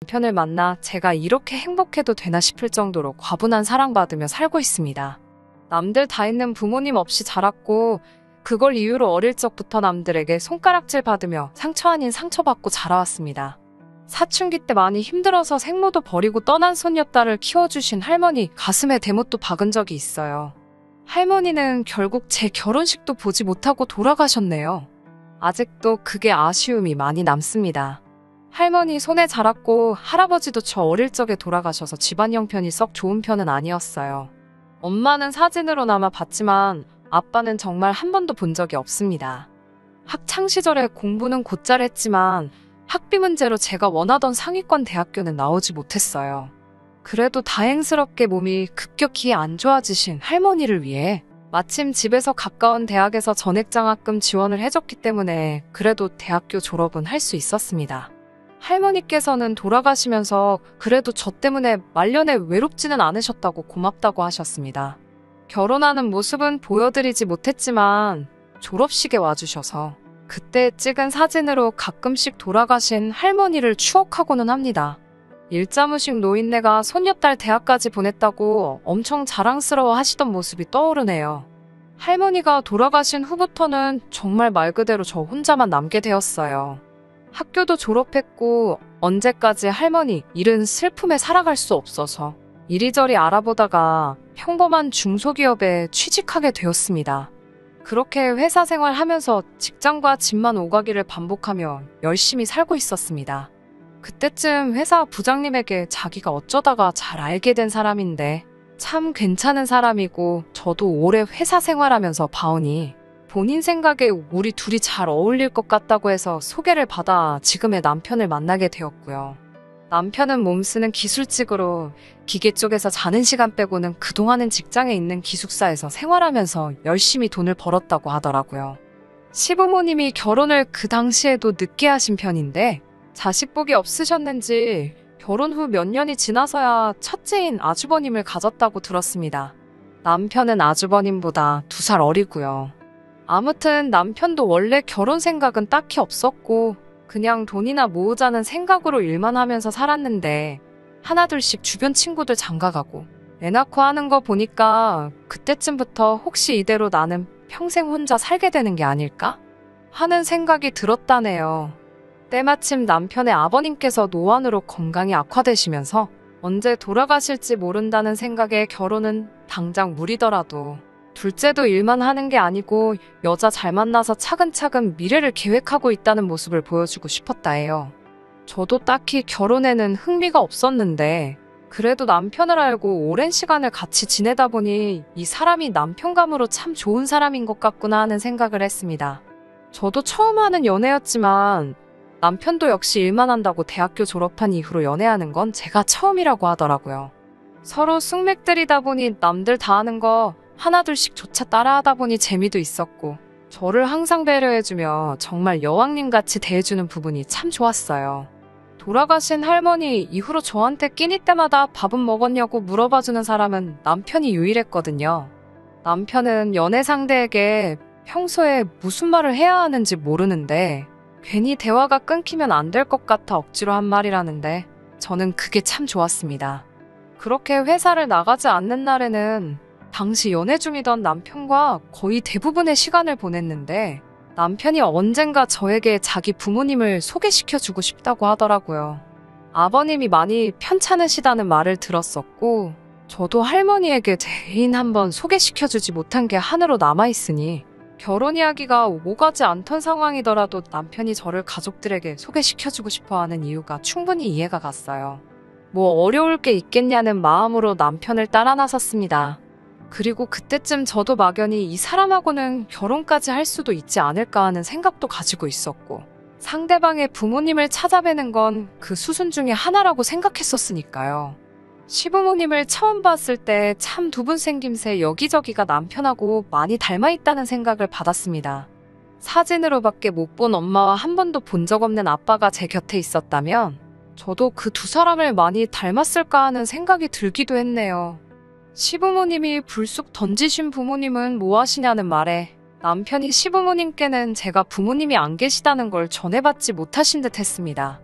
남편을 만나 제가 이렇게 행복해도 되나 싶을 정도로 과분한 사랑받으며 살고 있습니다. 남들 다 있는 부모님 없이 자랐고 그걸 이유로 어릴 적부터 남들에게 손가락질 받으며 상처 아닌 상처받고 자라왔습니다. 사춘기 때 많이 힘들어서 생모도 버리고 떠난 손녀딸을 키워주신 할머니 가슴에 대못도 박은 적이 있어요. 할머니는 결국 제 결혼식도 보지 못하고 돌아가셨네요. 아직도 그게 아쉬움이 많이 남습니다. 할머니 손에 자랐고 할아버지도 저 어릴 적에 돌아가셔서 집안 형편이 썩 좋은 편은 아니었어요. 엄마는 사진으로나마 봤지만 아빠는 정말 한 번도 본 적이 없습니다. 학창시절에 공부는 곧잘 했지만 학비 문제로 제가 원하던 상위권 대학교는 나오지 못했어요. 그래도 다행스럽게 몸이 급격히 안 좋아지신 할머니를 위해 마침 집에서 가까운 대학에서 전액장학금 지원을 해줬기 때문에 그래도 대학교 졸업은 할 수 있었습니다. 할머니께서는 돌아가시면서 그래도 저 때문에 말년에 외롭지는 않으셨다고 고맙다고 하셨습니다. 결혼하는 모습은 보여드리지 못했지만 졸업식에 와주셔서 그때 찍은 사진으로 가끔씩 돌아가신 할머니를 추억하고는 합니다. 일자무식 노인네가 손녀딸 대학까지 보냈다고 엄청 자랑스러워 하시던 모습이 떠오르네요. 할머니가 돌아가신 후부터는 정말 말 그대로 저 혼자만 남게 되었어요. 학교도 졸업했고 언제까지 할머니 일은 슬픔에 살아갈 수 없어서 이리저리 알아보다가 평범한 중소기업에 취직하게 되었습니다. 그렇게 회사 생활하면서 직장과 집만 오가기를 반복하며 열심히 살고 있었습니다. 그때쯤 회사 부장님에게 자기가 어쩌다가 잘 알게 된 사람인데 참 괜찮은 사람이고 저도 오래 회사 생활하면서 봐오니 본인 생각에 우리 둘이 잘 어울릴 것 같다고 해서 소개를 받아 지금의 남편을 만나게 되었고요. 남편은 몸쓰는 기술직으로 기계 쪽에서 자는 시간 빼고는 그동안은 직장에 있는 기숙사에서 생활하면서 열심히 돈을 벌었다고 하더라고요. 시부모님이 결혼을 그 당시에도 늦게 하신 편인데 자식 복이 없으셨는지 결혼 후 몇 년이 지나서야 첫째인 아주버님을 가졌다고 들었습니다. 남편은 아주버님보다 2살 어리고요. 아무튼 남편도 원래 결혼 생각은 딱히 없었고 그냥 돈이나 모으자는 생각으로 일만 하면서 살았는데 하나둘씩 주변 친구들 장가가고 애 낳고 하는 거 보니까 그때쯤부터 혹시 이대로 나는 평생 혼자 살게 되는 게 아닐까? 하는 생각이 들었다네요. 때마침 남편의 아버님께서 노안으로 건강이 악화되시면서 언제 돌아가실지 모른다는 생각에 결혼은 당장 무리더라도 둘째도 일만 하는 게 아니고 여자 잘 만나서 차근차근 미래를 계획하고 있다는 모습을 보여주고 싶었다 해요. 저도 딱히 결혼에는 흥미가 없었는데 그래도 남편을 알고 오랜 시간을 같이 지내다 보니 이 사람이 남편감으로 참 좋은 사람인 것 같구나 하는 생각을 했습니다. 저도 처음 하는 연애였지만 남편도 역시 일만 한다고 대학교 졸업한 이후로 연애하는 건 제가 처음이라고 하더라고요. 서로 숙맥들이다 보니 남들 다 하는 거 하나둘씩 조차 따라하다 보니 재미도 있었고 저를 항상 배려해주며 정말 여왕님같이 대해주는 부분이 참 좋았어요. 돌아가신 할머니 이후로 저한테 끼니 때마다 밥은 먹었냐고 물어봐주는 사람은 남편이 유일했거든요. 남편은 연애 상대에게 평소에 무슨 말을 해야 하는지 모르는데 괜히 대화가 끊기면 안 될 것 같아 억지로 한 말이라는데 저는 그게 참 좋았습니다. 그렇게 회사를 나가지 않는 날에는 당시 연애 중이던 남편과 거의 대부분의 시간을 보냈는데 남편이 언젠가 저에게 자기 부모님을 소개시켜주고 싶다고 하더라고요. 아버님이 많이 편찮으시다는 말을 들었었고 저도 할머니에게 제 애인 한번 소개시켜주지 못한 게 한으로 남아있으니 결혼 이야기가 오가지 않던 상황이더라도 남편이 저를 가족들에게 소개시켜주고 싶어하는 이유가 충분히 이해가 갔어요. 뭐 어려울 게 있겠냐는 마음으로 남편을 따라 나섰습니다. 그리고 그때쯤 저도 막연히 이 사람하고는 결혼까지 할 수도 있지 않을까 하는 생각도 가지고 있었고 상대방의 부모님을 찾아뵈는 건 그 수순 중에 하나라고 생각했었으니까요. 시부모님을 처음 봤을 때 참 두 분 생김새 여기저기가 남편하고 많이 닮아있다는 생각을 받았습니다. 사진으로밖에 못 본 엄마와 한 번도 본 적 없는 아빠가 제 곁에 있었다면 저도 그 두 사람을 많이 닮았을까 하는 생각이 들기도 했네요. 시부모님이 불쑥 던지신 부모님은 뭐 하시냐는 말에 남편이 시부모님께는 제가 부모님이 안 계시다는 걸 전해받지 못하신 듯 했습니다.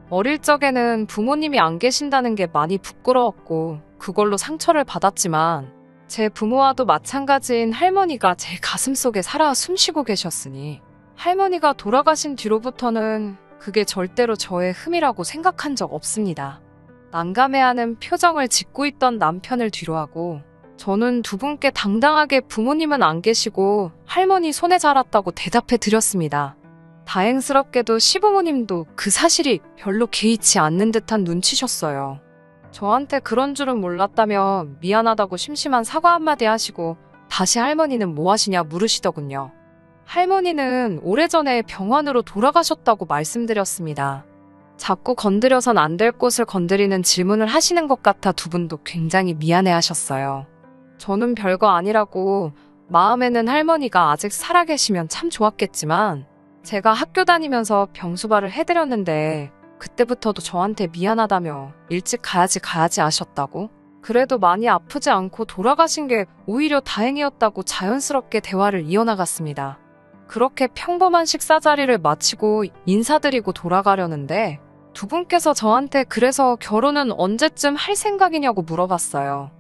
어릴 적에는 부모님이 안 계신다는 게 많이 부끄러웠고 그걸로 상처를 받았지만 제 부모와도 마찬가지인 할머니가 제 가슴속에 살아 숨쉬고 계셨으니 할머니가 돌아가신 뒤로부터는 그게 절대로 저의 흠이라고 생각한 적 없습니다. 난감해하는 표정을 짓고 있던 남편을 뒤로하고 저는 두 분께 당당하게 부모님은 안 계시고 할머니 손에 자랐다고 대답해 드렸습니다. 다행스럽게도 시부모님도 그 사실이 별로 개의치 않는 듯한 눈치셨어요. 저한테 그런 줄은 몰랐다며 미안하다고 심심한 사과 한마디 하시고 다시 할머니는 뭐 하시냐 물으시더군요. 할머니는 오래전에 병원으로 돌아가셨다고 말씀드렸습니다. 자꾸 건드려선 안 될 곳을 건드리는 질문을 하시는 것 같아 두 분도 굉장히 미안해하셨어요. 저는 별거 아니라고 마음에는 할머니가 아직 살아계시면 참 좋았겠지만 제가 학교 다니면서 병수발을 해드렸는데 그때부터도 저한테 미안하다며 일찍 가야지 하셨다고? 그래도 많이 아프지 않고 돌아가신 게 오히려 다행이었다고 자연스럽게 대화를 이어나갔습니다. 그렇게 평범한 식사 자리를 마치고 인사드리고 돌아가려는데 두 분께서 저한테 그래서 결혼은 언제쯤 할 생각이냐고 물어봤어요.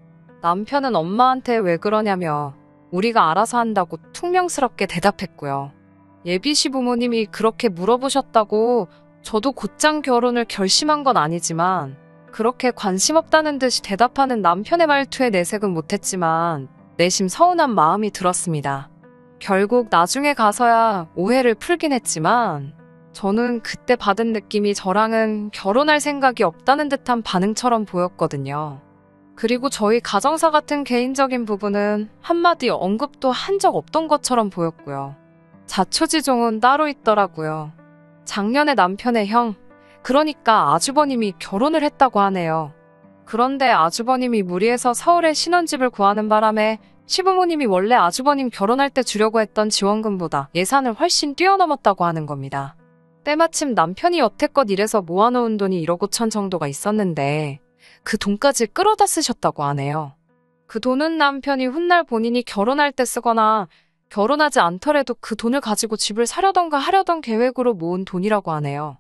남편은 엄마한테 왜 그러냐며 우리가 알아서 한다고 퉁명스럽게 대답했고요. 예비 시부모님이 그렇게 물어보셨다고 저도 곧장 결혼을 결심한 건 아니지만 그렇게 관심 없다는 듯이 대답하는 남편의 말투에 내색은 못했지만 내심 서운한 마음이 들었습니다. 결국 나중에 가서야 오해를 풀긴 했지만 저는 그때 받은 느낌이 저랑은 결혼할 생각이 없다는 듯한 반응처럼 보였거든요. 그리고 저희 가정사 같은 개인적인 부분은 한마디 언급도 한 적 없던 것처럼 보였고요. 자초지종은 따로 있더라고요. 작년에 남편의 형, 그러니까 아주버님이 결혼을 했다고 하네요. 그런데 아주버님이 무리해서 서울에 신혼집을 구하는 바람에 시부모님이 원래 아주버님 결혼할 때 주려고 했던 지원금보다 예산을 훨씬 뛰어넘었다고 하는 겁니다. 때마침 남편이 여태껏 일해서 모아놓은 돈이 1억 5천 정도가 있었는데 그 돈까지 끌어다 쓰셨다고 하네요. 그 돈은 남편이 훗날 본인이 결혼할 때 쓰거나 결혼하지 않더라도 그 돈을 가지고 집을 사려던가 하려던 계획으로 모은 돈이라고 하네요.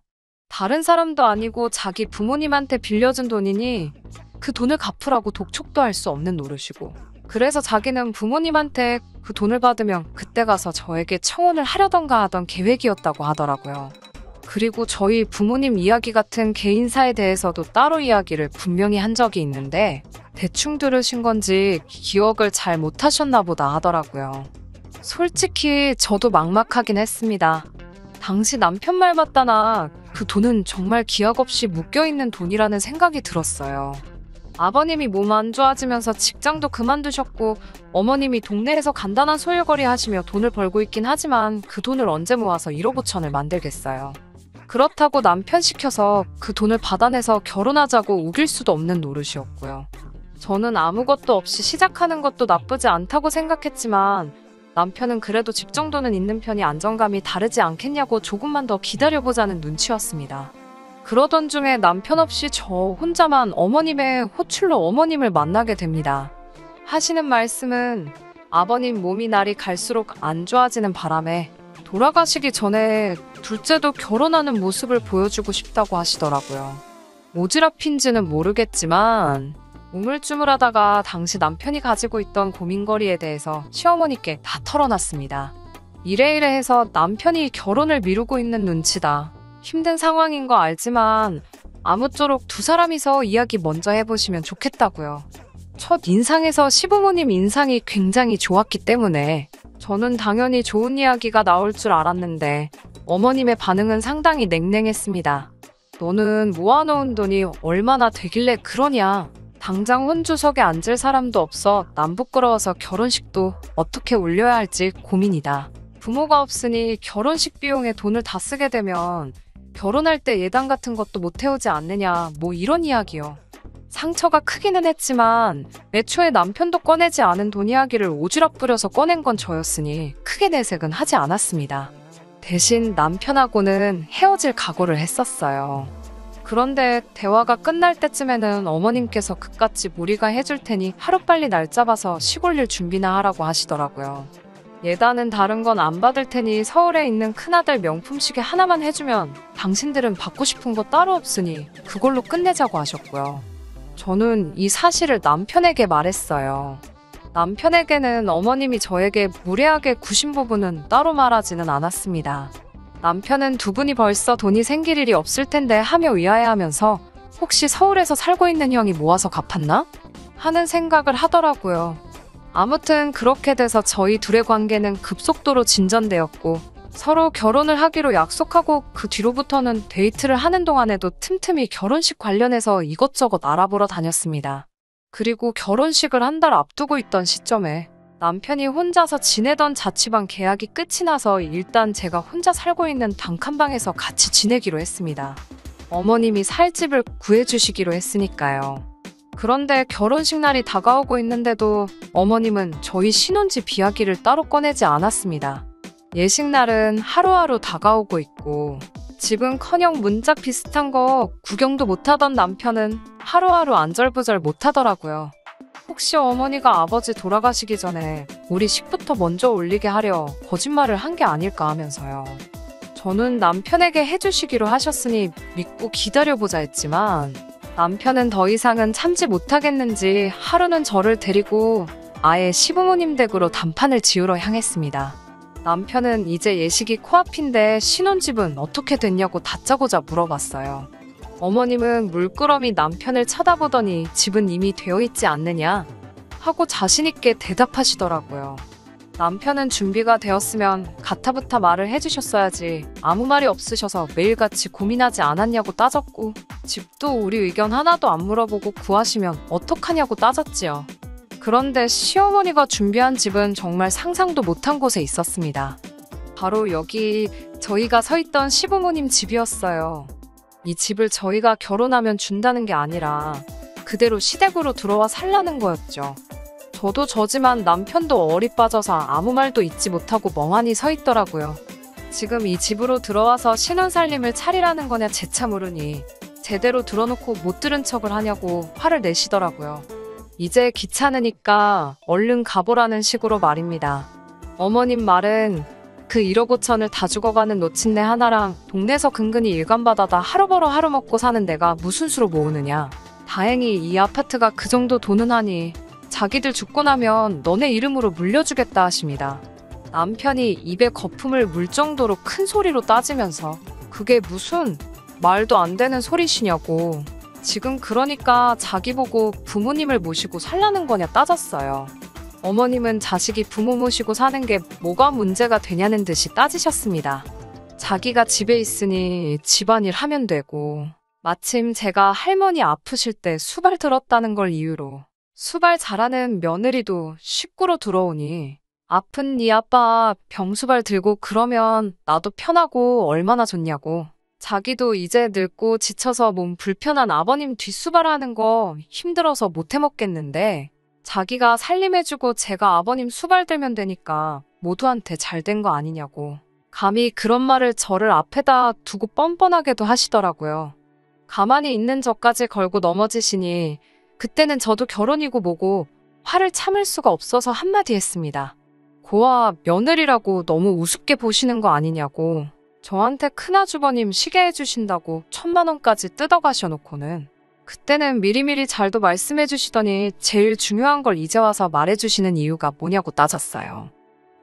다른 사람도 아니고 자기 부모님한테 빌려준 돈이니 그 돈을 갚으라고 독촉도 할 수 없는 노릇이고 그래서 자기는 부모님한테 그 돈을 받으면 그때 가서 저에게 청혼을 하려던가 하던 계획이었다고 하더라고요. 그리고 저희 부모님 이야기 같은 개인사에 대해서도 따로 이야기를 분명히 한 적이 있는데 대충 들으신 건지 기억을 잘 못하셨나 보다 하더라고요. 솔직히 저도 막막하긴 했습니다. 당시 남편 말 맞다나 그 돈은 정말 기약 없이 묶여있는 돈이라는 생각이 들었어요. 아버님이 몸 안 좋아지면서 직장도 그만두셨고 어머님이 동네에서 간단한 소일거리 하시며 돈을 벌고 있긴 하지만 그 돈을 언제 모아서 1억 5천을 만들겠어요. 그렇다고 남편 시켜서 그 돈을 받아내서 결혼하자고 우길 수도 없는 노릇이었고요. 저는 아무것도 없이 시작하는 것도 나쁘지 않다고 생각했지만 남편은 그래도 집 정도는 있는 편이 안정감이 다르지 않겠냐고 조금만 더 기다려보자는 눈치였습니다. 그러던 중에 남편 없이 저 혼자만 어머님의 호출로 어머님을 만나게 됩니다. 하시는 말씀은 아버님 몸이 날이 갈수록 안 좋아지는 바람에 돌아가시기 전에 둘째도 결혼하는 모습을 보여주고 싶다고 하시더라고요. 오지랖인지는 모르겠지만 우물쭈물하다가 당시 남편이 가지고 있던 고민거리에 대해서 시어머니께 다 털어놨습니다. 이래이래 해서 남편이 결혼을 미루고 있는 눈치다. 힘든 상황인 거 알지만 아무쪼록 두 사람이서 이야기 먼저 해보시면 좋겠다고요. 첫 인상에서 시부모님 인상이 굉장히 좋았기 때문에 저는 당연히 좋은 이야기가 나올 줄 알았는데 어머님의 반응은 상당히 냉랭했습니다. 너는 모아놓은 돈이 얼마나 되길래 그러냐. 당장 혼주석에 앉을 사람도 없어 남 부끄러워서 결혼식도 어떻게 올려야 할지 고민이다. 부모가 없으니 결혼식 비용에 돈을 다 쓰게 되면 결혼할 때 예단 같은 것도 못 해오지 않느냐 뭐 이런 이야기요. 상처가 크기는 했지만 애초에 남편도 꺼내지 않은 돈 이야기를 오지랖 부려서 꺼낸 건 저였으니 크게 내색은 하지 않았습니다. 대신 남편하고는 헤어질 각오를 했었어요. 그런데 대화가 끝날 때쯤에는 어머님께서 그깟집 우리가 해줄 테니 하루빨리 날 잡아서 시골 일 준비나 하라고 하시더라고요. 예단은 다른 건 안 받을 테니 서울에 있는 큰아들 명품 시계 하나만 해주면 당신들은 받고 싶은 거 따로 없으니 그걸로 끝내자고 하셨고요. 저는 이 사실을 남편에게 말했어요. 남편에게는 어머님이 저에게 무례하게 구신 부분은 따로 말하지는 않았습니다. 남편은 두 분이 벌써 돈이 생길 일이 없을 텐데 하며 의아해하면서 혹시 서울에서 살고 있는 형이 모아서 갚았나? 하는 생각을 하더라고요. 아무튼 그렇게 돼서 저희 둘의 관계는 급속도로 진전되었고 서로 결혼을 하기로 약속하고 그 뒤로부터는 데이트를 하는 동안에도 틈틈이 결혼식 관련해서 이것저것 알아보러 다녔습니다. 그리고 결혼식을 한 달 앞두고 있던 시점에 남편이 혼자서 지내던 자취방 계약이 끝이 나서 일단 제가 혼자 살고 있는 단칸방에서 같이 지내기로 했습니다. 어머님이 살 집을 구해주시기로 했으니까요. 그런데 결혼식 날이 다가오고 있는데도 어머님은 저희 신혼집 이야기를 따로 꺼내지 않았습니다. 예식 날은 하루하루 다가오고 있고 집은커녕 문짝 비슷한 거 구경도 못하던 남편은 하루하루 안절부절 못하더라고요. 혹시 어머니가 아버지 돌아가시기 전에 우리 식부터 먼저 올리게 하려 거짓말을 한 게 아닐까 하면서요. 저는 남편에게 해주시기로 하셨으니 믿고 기다려보자 했지만 남편은 더 이상은 참지 못하겠는지 하루는 저를 데리고 아예 시부모님 댁으로 단판을 지으러 향했습니다. 남편은 이제 예식이 코앞인데 신혼집은 어떻게 됐냐고 다짜고짜 물어봤어요. 어머님은 물끄러미 남편을 쳐다보더니 집은 이미 되어 있지 않느냐 하고 자신있게 대답하시더라고요. 남편은 준비가 되었으면 가타부타 말을 해주셨어야지 아무 말이 없으셔서 매일같이 고민하지 않았냐고 따졌고 집도 우리 의견 하나도 안 물어보고 구하시면 어떡하냐고 따졌지요. 그런데 시어머니가 준비한 집은 정말 상상도 못한 곳에 있었습니다. 바로 여기 저희가 서 있던 시부모님 집이었어요. 이 집을 저희가 결혼하면 준다는 게 아니라 그대로 시댁으로 들어와 살라는 거였죠. 저도 저지만 남편도 얼이 빠져서 아무 말도 잊지 못하고 멍하니 서 있더라고요. 지금 이 집으로 들어와서 신혼살림을 차리라는 거냐 재차 물으니 제대로 들어놓고 못 들은 척을 하냐고 화를 내시더라고요. 이제 귀찮으니까 얼른 가보라는 식으로 말입니다. 어머님 말은 그 1억 5천을 다 죽어가는 노친네 하나랑 동네에서 근근히 일감받아다 하루 벌어 하루 먹고 사는 내가 무슨 수로 모으느냐. 다행히 이 아파트가 그 정도 돈은 하니 자기들 죽고 나면 너네 이름으로 물려주겠다 하십니다. 남편이 입에 거품을 물 정도로 큰 소리로 따지면서 그게 무슨 말도 안 되는 소리시냐고. 지금 그러니까 자기 보고 부모님을 모시고 살라는 거냐 따졌어요. 어머님은 자식이 부모 모시고 사는 게 뭐가 문제가 되냐는 듯이 따지셨습니다. 자기가 집에 있으니 집안일 하면 되고 마침 제가 할머니 아프실 때 수발 들었다는 걸 이유로 수발 잘하는 며느리도 식구로 들어오니 아픈 네 아빠 병수발 들고 그러면 나도 편하고 얼마나 좋냐고. 자기도 이제 늙고 지쳐서 몸 불편한 아버님 뒷수발하는 거 힘들어서 못 해먹겠는데 자기가 살림해주고 제가 아버님 수발 들면 되니까 모두한테 잘 된 거 아니냐고. 감히 그런 말을 저를 앞에다 두고 뻔뻔하게도 하시더라고요. 가만히 있는 저까지 걸고 넘어지시니 그때는 저도 결혼이고 뭐고 화를 참을 수가 없어서 한마디 했습니다. 고아 며느리라고 너무 우습게 보시는 거 아니냐고. 저한테 큰아주버님 시계 해주신다고 1,000만 원까지 뜯어가셔놓고는 그때는 미리미리 잘도 말씀해주시더니 제일 중요한 걸 이제 와서 말해주시는 이유가 뭐냐고 따졌어요.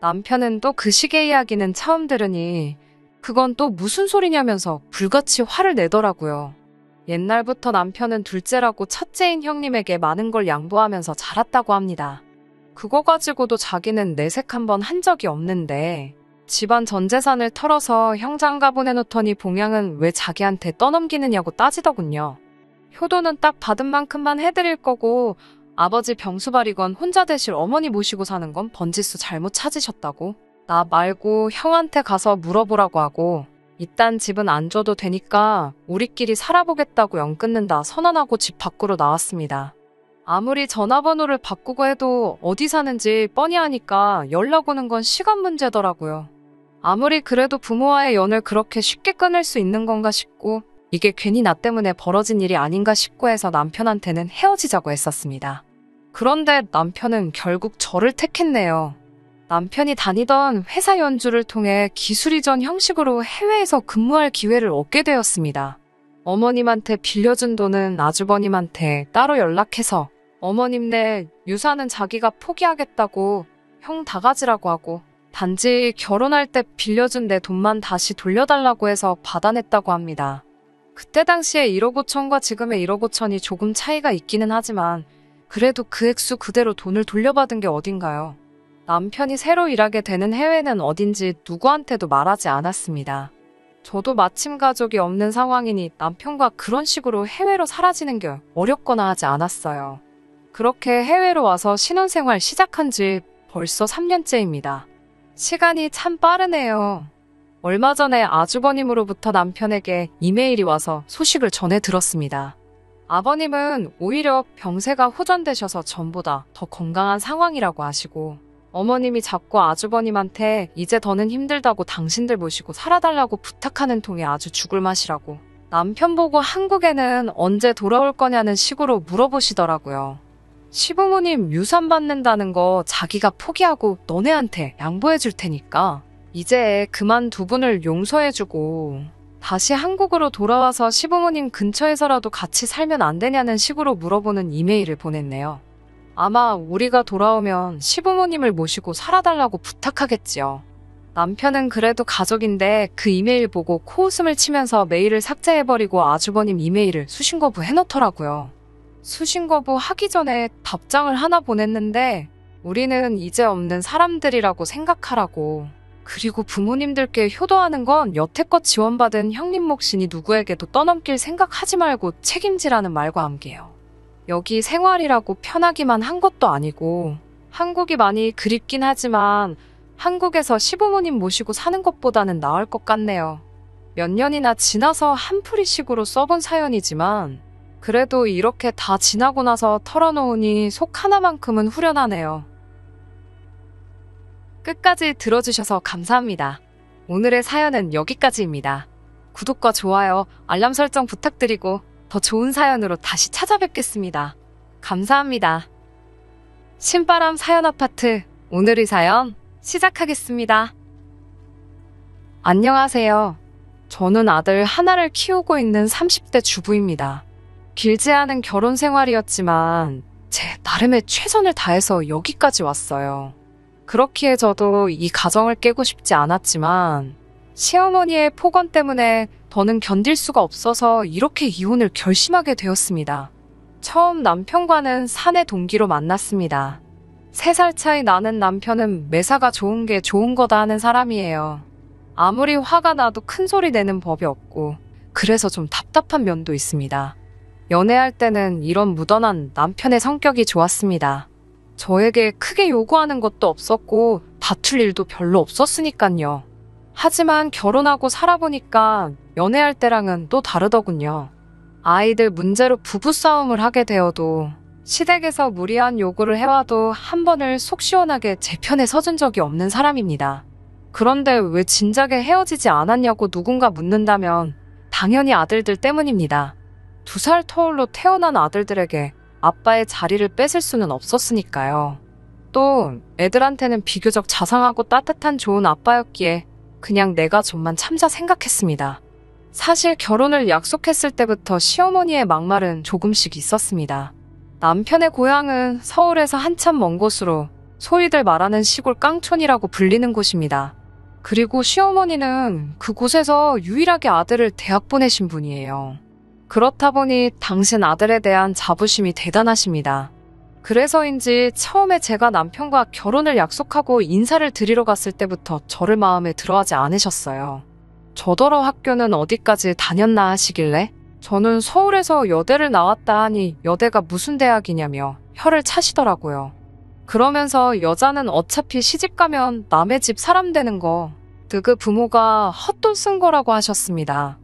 남편은 또 그 시계 이야기는 처음 들으니 그건 또 무슨 소리냐면서 불같이 화를 내더라고요. 옛날부터 남편은 둘째라고 첫째인 형님에게 많은 걸 양보하면서 자랐다고 합니다. 그거 가지고도 자기는 내색 한 번 한 적이 없는데 집안 전 재산을 털어서 형 장가 보내놓더니 봉양은 왜 자기한테 떠넘기느냐고 따지더군요. 효도는 딱 받은 만큼만 해드릴 거고 아버지 병수발이건 혼자 되실 어머니 모시고 사는 건 번지수 잘못 찾으셨다고. 나 말고 형한테 가서 물어보라고 하고 이딴 집은 안 줘도 되니까 우리끼리 살아보겠다고 연 끊는다 선언하고 집 밖으로 나왔습니다. 아무리 전화번호를 바꾸고 해도 어디 사는지 뻔히 아니까 연락 오는 건 시간 문제더라고요. 아무리 그래도 부모와의 연을 그렇게 쉽게 끊을 수 있는 건가 싶고 이게 괜히 나 때문에 벌어진 일이 아닌가 싶고 해서 남편한테는 헤어지자고 했었습니다. 그런데 남편은 결국 저를 택했네요. 남편이 다니던 회사 연주를 통해 기술 이전 형식으로 해외에서 근무할 기회를 얻게 되었습니다. 어머님한테 빌려준 돈은 아주버님한테 따로 연락해서 어머님네 유산은 자기가 포기하겠다고 형 다 가지라고 하고 단지 결혼할 때 빌려준 내 돈만 다시 돌려달라고 해서 받아냈다고 합니다. 그때 당시에 1억 5천과 지금의 1억 5천이 조금 차이가 있기는 하지만 그래도 그 액수 그대로 돈을 돌려받은 게 어딘가요? 남편이 새로 일하게 되는 해외는 어딘지 누구한테도 말하지 않았습니다. 저도 마침 가족이 없는 상황이니 남편과 그런 식으로 해외로 사라지는 게 어렵거나 하지 않았어요. 그렇게 해외로 와서 신혼생활 시작한 지 벌써 3년째입니다. 시간이 참 빠르네요. 얼마 전에 아주버님으로부터 남편에게 이메일이 와서 소식을 전해 들었습니다. 아버님은 오히려 병세가 호전되셔서 전보다 더 건강한 상황이라고 하시고 어머님이 자꾸 아주버님한테 이제 더는 힘들다고 당신들 모시고 살아달라고 부탁하는 통에 아주 죽을 맛이라고 남편 보고 한국에는 언제 돌아올 거냐는 식으로 물어보시더라고요. 시부모님 유산 받는다는 거 자기가 포기하고 너네한테 양보해 줄 테니까 이제 그만 두 분을 용서해주고 다시 한국으로 돌아와서 시부모님 근처에서라도 같이 살면 안 되냐는 식으로 물어보는 이메일을 보냈네요. 아마 우리가 돌아오면 시부모님을 모시고 살아달라고 부탁하겠지요. 남편은 그래도 가족인데 그 이메일 보고 코웃음을 치면서 메일을 삭제해버리고 아주버님 이메일을 수신거부 해놓더라고요. 수신거부 하기 전에 답장을 하나 보냈는데 우리는 이제 없는 사람들이라고 생각하라고. 그리고 부모님들께 효도하는 건 여태껏 지원받은 형님 몫이니 누구에게도 떠넘길 생각하지 말고 책임지라는 말과 함께요. 여기 생활이라고 편하기만 한 것도 아니고 한국이 많이 그립긴 하지만 한국에서 시부모님 모시고 사는 것보다는 나을 것 같네요. 몇 년이나 지나서 한풀이식으로 써본 사연이지만 그래도 이렇게 다 지나고 나서 털어놓으니 속 하나만큼은 후련하네요. 끝까지 들어주셔서 감사합니다. 오늘의 사연은 여기까지입니다. 구독과 좋아요, 알람 설정 부탁드리고 더 좋은 사연으로 다시 찾아뵙겠습니다. 감사합니다. 신바람 사연 아파트 오늘의 사연 시작하겠습니다. 안녕하세요. 저는 아들 하나를 키우고 있는 30대 주부입니다. 길지 않은 결혼 생활이었지만 제 나름의 최선을 다해서 여기까지 왔어요. 그렇기에 저도 이 가정을 깨고 싶지 않았지만 시어머니의 폭언 때문에 더는 견딜 수가 없어서 이렇게 이혼을 결심하게 되었습니다. 처음 남편과는 사내 동기로 만났습니다. 3살 차이 나는 남편은 매사가 좋은 게 좋은 거다 하는 사람이에요. 아무리 화가 나도 큰 소리 내는 법이 없고 그래서 좀 답답한 면도 있습니다. 연애할 때는 이런 무던한 남편의 성격이 좋았습니다. 저에게 크게 요구하는 것도 없었고 다툴 일도 별로 없었으니까요. 하지만 결혼하고 살아보니까 연애할 때랑은 또 다르더군요. 아이들 문제로 부부싸움을 하게 되어도 시댁에서 무리한 요구를 해와도 한 번을 속 시원하게 제 편에 서준 적이 없는 사람입니다. 그런데 왜 진작에 헤어지지 않았냐고 누군가 묻는다면 당연히 아들들 때문입니다. 2살 터울로 태어난 아들들에게 아빠의 자리를 뺏을 수는 없었으니까요. 또 애들한테는 비교적 자상하고 따뜻한 좋은 아빠였기에 그냥 내가 좀만 참자 생각했습니다. 사실 결혼을 약속했을 때부터 시어머니의 막말은 조금씩 있었습니다. 남편의 고향은 서울에서 한참 먼 곳으로 소위들 말하는 시골 깡촌이라고 불리는 곳입니다. 그리고 시어머니는 그곳에서 유일하게 아들을 대학 보내신 분이에요. 그렇다 보니 당신 아들에 대한 자부심이 대단하십니다. 그래서인지 처음에 제가 남편과 결혼을 약속하고 인사를 드리러 갔을 때부터 저를 마음에 들어하지 않으셨어요. 저더러 학교는 어디까지 다녔나 하시길래 저는 서울에서 여대를 나왔다 하니 여대가 무슨 대학이냐며 혀를 차시더라고요. 그러면서 여자는 어차피 시집가면 남의 집 사람 되는 거 그 부모가 헛돈 쓴 거라고 하셨습니다.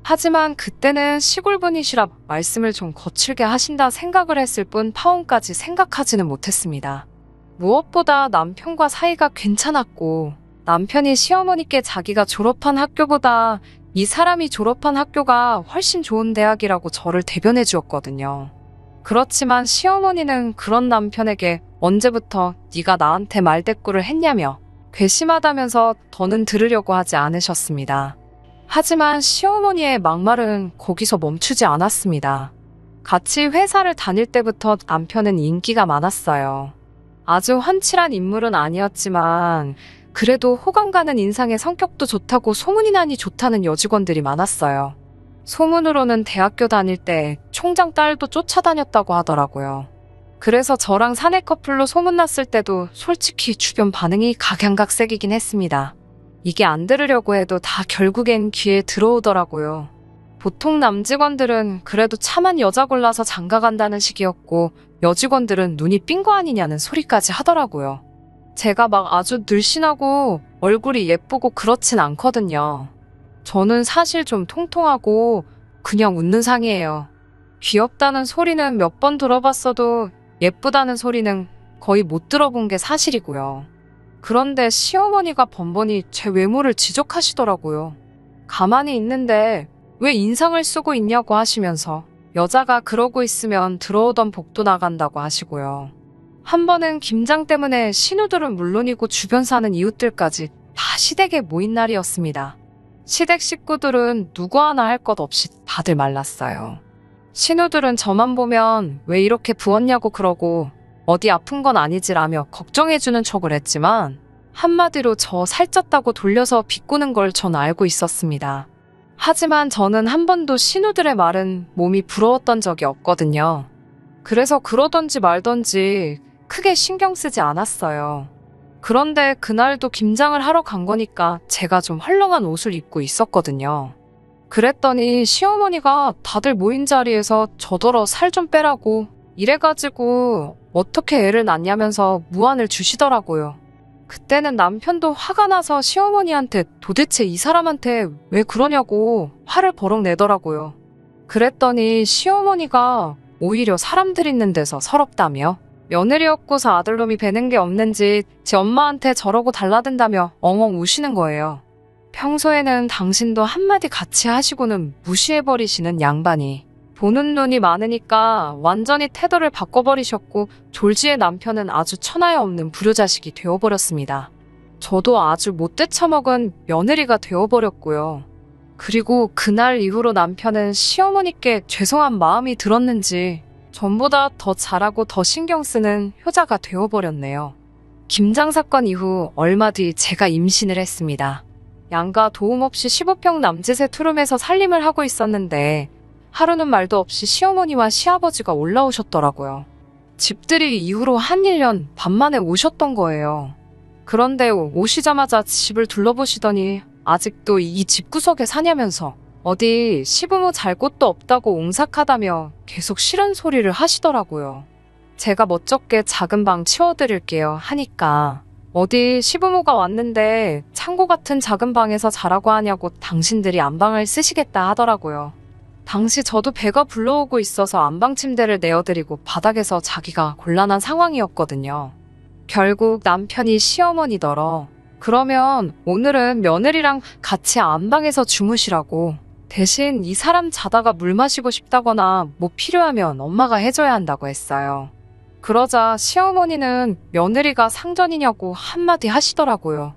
하지만 그때는 시골분이시라 말씀을 좀 거칠게 하신다 생각을 했을 뿐 파혼까지 생각하지는 못했습니다. 무엇보다 남편과 사이가 괜찮았고 남편이 시어머니께 자기가 졸업한 학교보다 이 사람이 졸업한 학교가 훨씬 좋은 대학이라고 저를 대변해 주었거든요. 그렇지만 시어머니는 그런 남편에게 언제부터 네가 나한테 말대꾸를 했냐며 괘씸하다면서 더는 들으려고 하지 않으셨습니다. 하지만 시어머니의 막말은 거기서 멈추지 않았습니다. 같이 회사를 다닐 때부터 남편은 인기가 많았어요. 아주 훤칠한 인물은 아니었지만 그래도 호감 가는 인상의 성격도 좋다고 소문이 나니 좋다는 여직원들이 많았어요. 소문으로는 대학교 다닐 때 총장 딸도 쫓아다녔다고 하더라고요. 그래서 저랑 사내 커플로 소문났을 때도 솔직히 주변 반응이 각양각색이긴 했습니다. 이게 안 들으려고 해도 다 결국엔 귀에 들어오더라고요. 보통 남직원들은 그래도 참한 여자 골라서 장가간다는 식이었고 여직원들은 눈이 삔 거 아니냐는 소리까지 하더라고요. 제가 막 아주 늘씬하고 얼굴이 예쁘고 그렇진 않거든요. 저는 사실 좀 통통하고 그냥 웃는 상이에요. 귀엽다는 소리는 몇 번 들어봤어도 예쁘다는 소리는 거의 못 들어본 게 사실이고요. 그런데 시어머니가 번번이 제 외모를 지적하시더라고요. 가만히 있는데 왜 인상을 쓰고 있냐고 하시면서 여자가 그러고 있으면 들어오던 복도 나간다고 하시고요. 한 번은 김장 때문에 신우들은 물론이고 주변 사는 이웃들까지 다 시댁에 모인 날이었습니다. 시댁 식구들은 누구 하나 할 것 없이 다들 말랐어요. 신우들은 저만 보면 왜 이렇게 부었냐고 그러고 어디 아픈 건 아니지라며 걱정해주는 척을 했지만 한마디로 저 살쪘다고 돌려서 비꼬는 걸 전 알고 있었습니다. 하지만 저는 한 번도 신우들의 말은 몸이 부러웠던 적이 없거든요. 그래서 그러던지 말던지 크게 신경 쓰지 않았어요. 그런데 그날도 김장을 하러 간 거니까 제가 좀 헐렁한 옷을 입고 있었거든요. 그랬더니 시어머니가 다들 모인 자리에서 저더러 살 좀 빼라고 이래가지고 어떻게 애를 낳냐면서 무안을 주시더라고요. 그때는 남편도 화가 나서 시어머니한테 도대체 이 사람한테 왜 그러냐고 화를 버럭 내더라고요. 그랬더니 시어머니가 오히려 사람들 있는 데서 서럽다며 며느리 없고서 아들놈이 배는 게 없는지 제 엄마한테 저러고 달라든다며 엉엉 우시는 거예요. 평소에는 당신도 한마디 같이 하시고는 무시해버리시는 양반이 보는 눈이 많으니까 완전히 태도를 바꿔버리셨고 졸지의 남편은 아주 천하에 없는 불효자식이 되어버렸습니다. 저도 아주 못돼 처먹은 며느리가 되어버렸고요. 그리고 그날 이후로 남편은 시어머니께 죄송한 마음이 들었는지 전보다 더 잘하고 더 신경 쓰는 효자가 되어버렸네요. 김장 사건 이후 얼마 뒤 제가 임신을 했습니다. 양가 도움 없이 15평 남짓의 투룸에서 살림을 하고 있었는데 하루는 말도 없이 시어머니와 시아버지가 올라오셨더라고요. 집들이 이후로 한 1년 반 만에 오셨던 거예요. 그런데 오시자마자 집을 둘러보시더니 아직도 이 집구석에 사냐면서 어디 시부모 잘 곳도 없다고 옹삭하다며 계속 싫은 소리를 하시더라고요. 제가 멋쩍게 작은 방 치워드릴게요 하니까 어디 시부모가 왔는데 창고 같은 작은 방에서 자라고 하냐고 당신들이 안방을 쓰시겠다 하더라고요. 당시 저도 배가 불러오고 있어서 안방 침대를 내어드리고 바닥에서 자기가 곤란한 상황이었거든요. 결국 남편이 시어머니더러 그러면 오늘은 며느리랑 같이 안방에서 주무시라고 대신 이 사람 자다가 물 마시고 싶다거나 뭐 필요하면 엄마가 해줘야 한다고 했어요. 그러자 시어머니는 며느리가 상전이냐고 한마디 하시더라고요.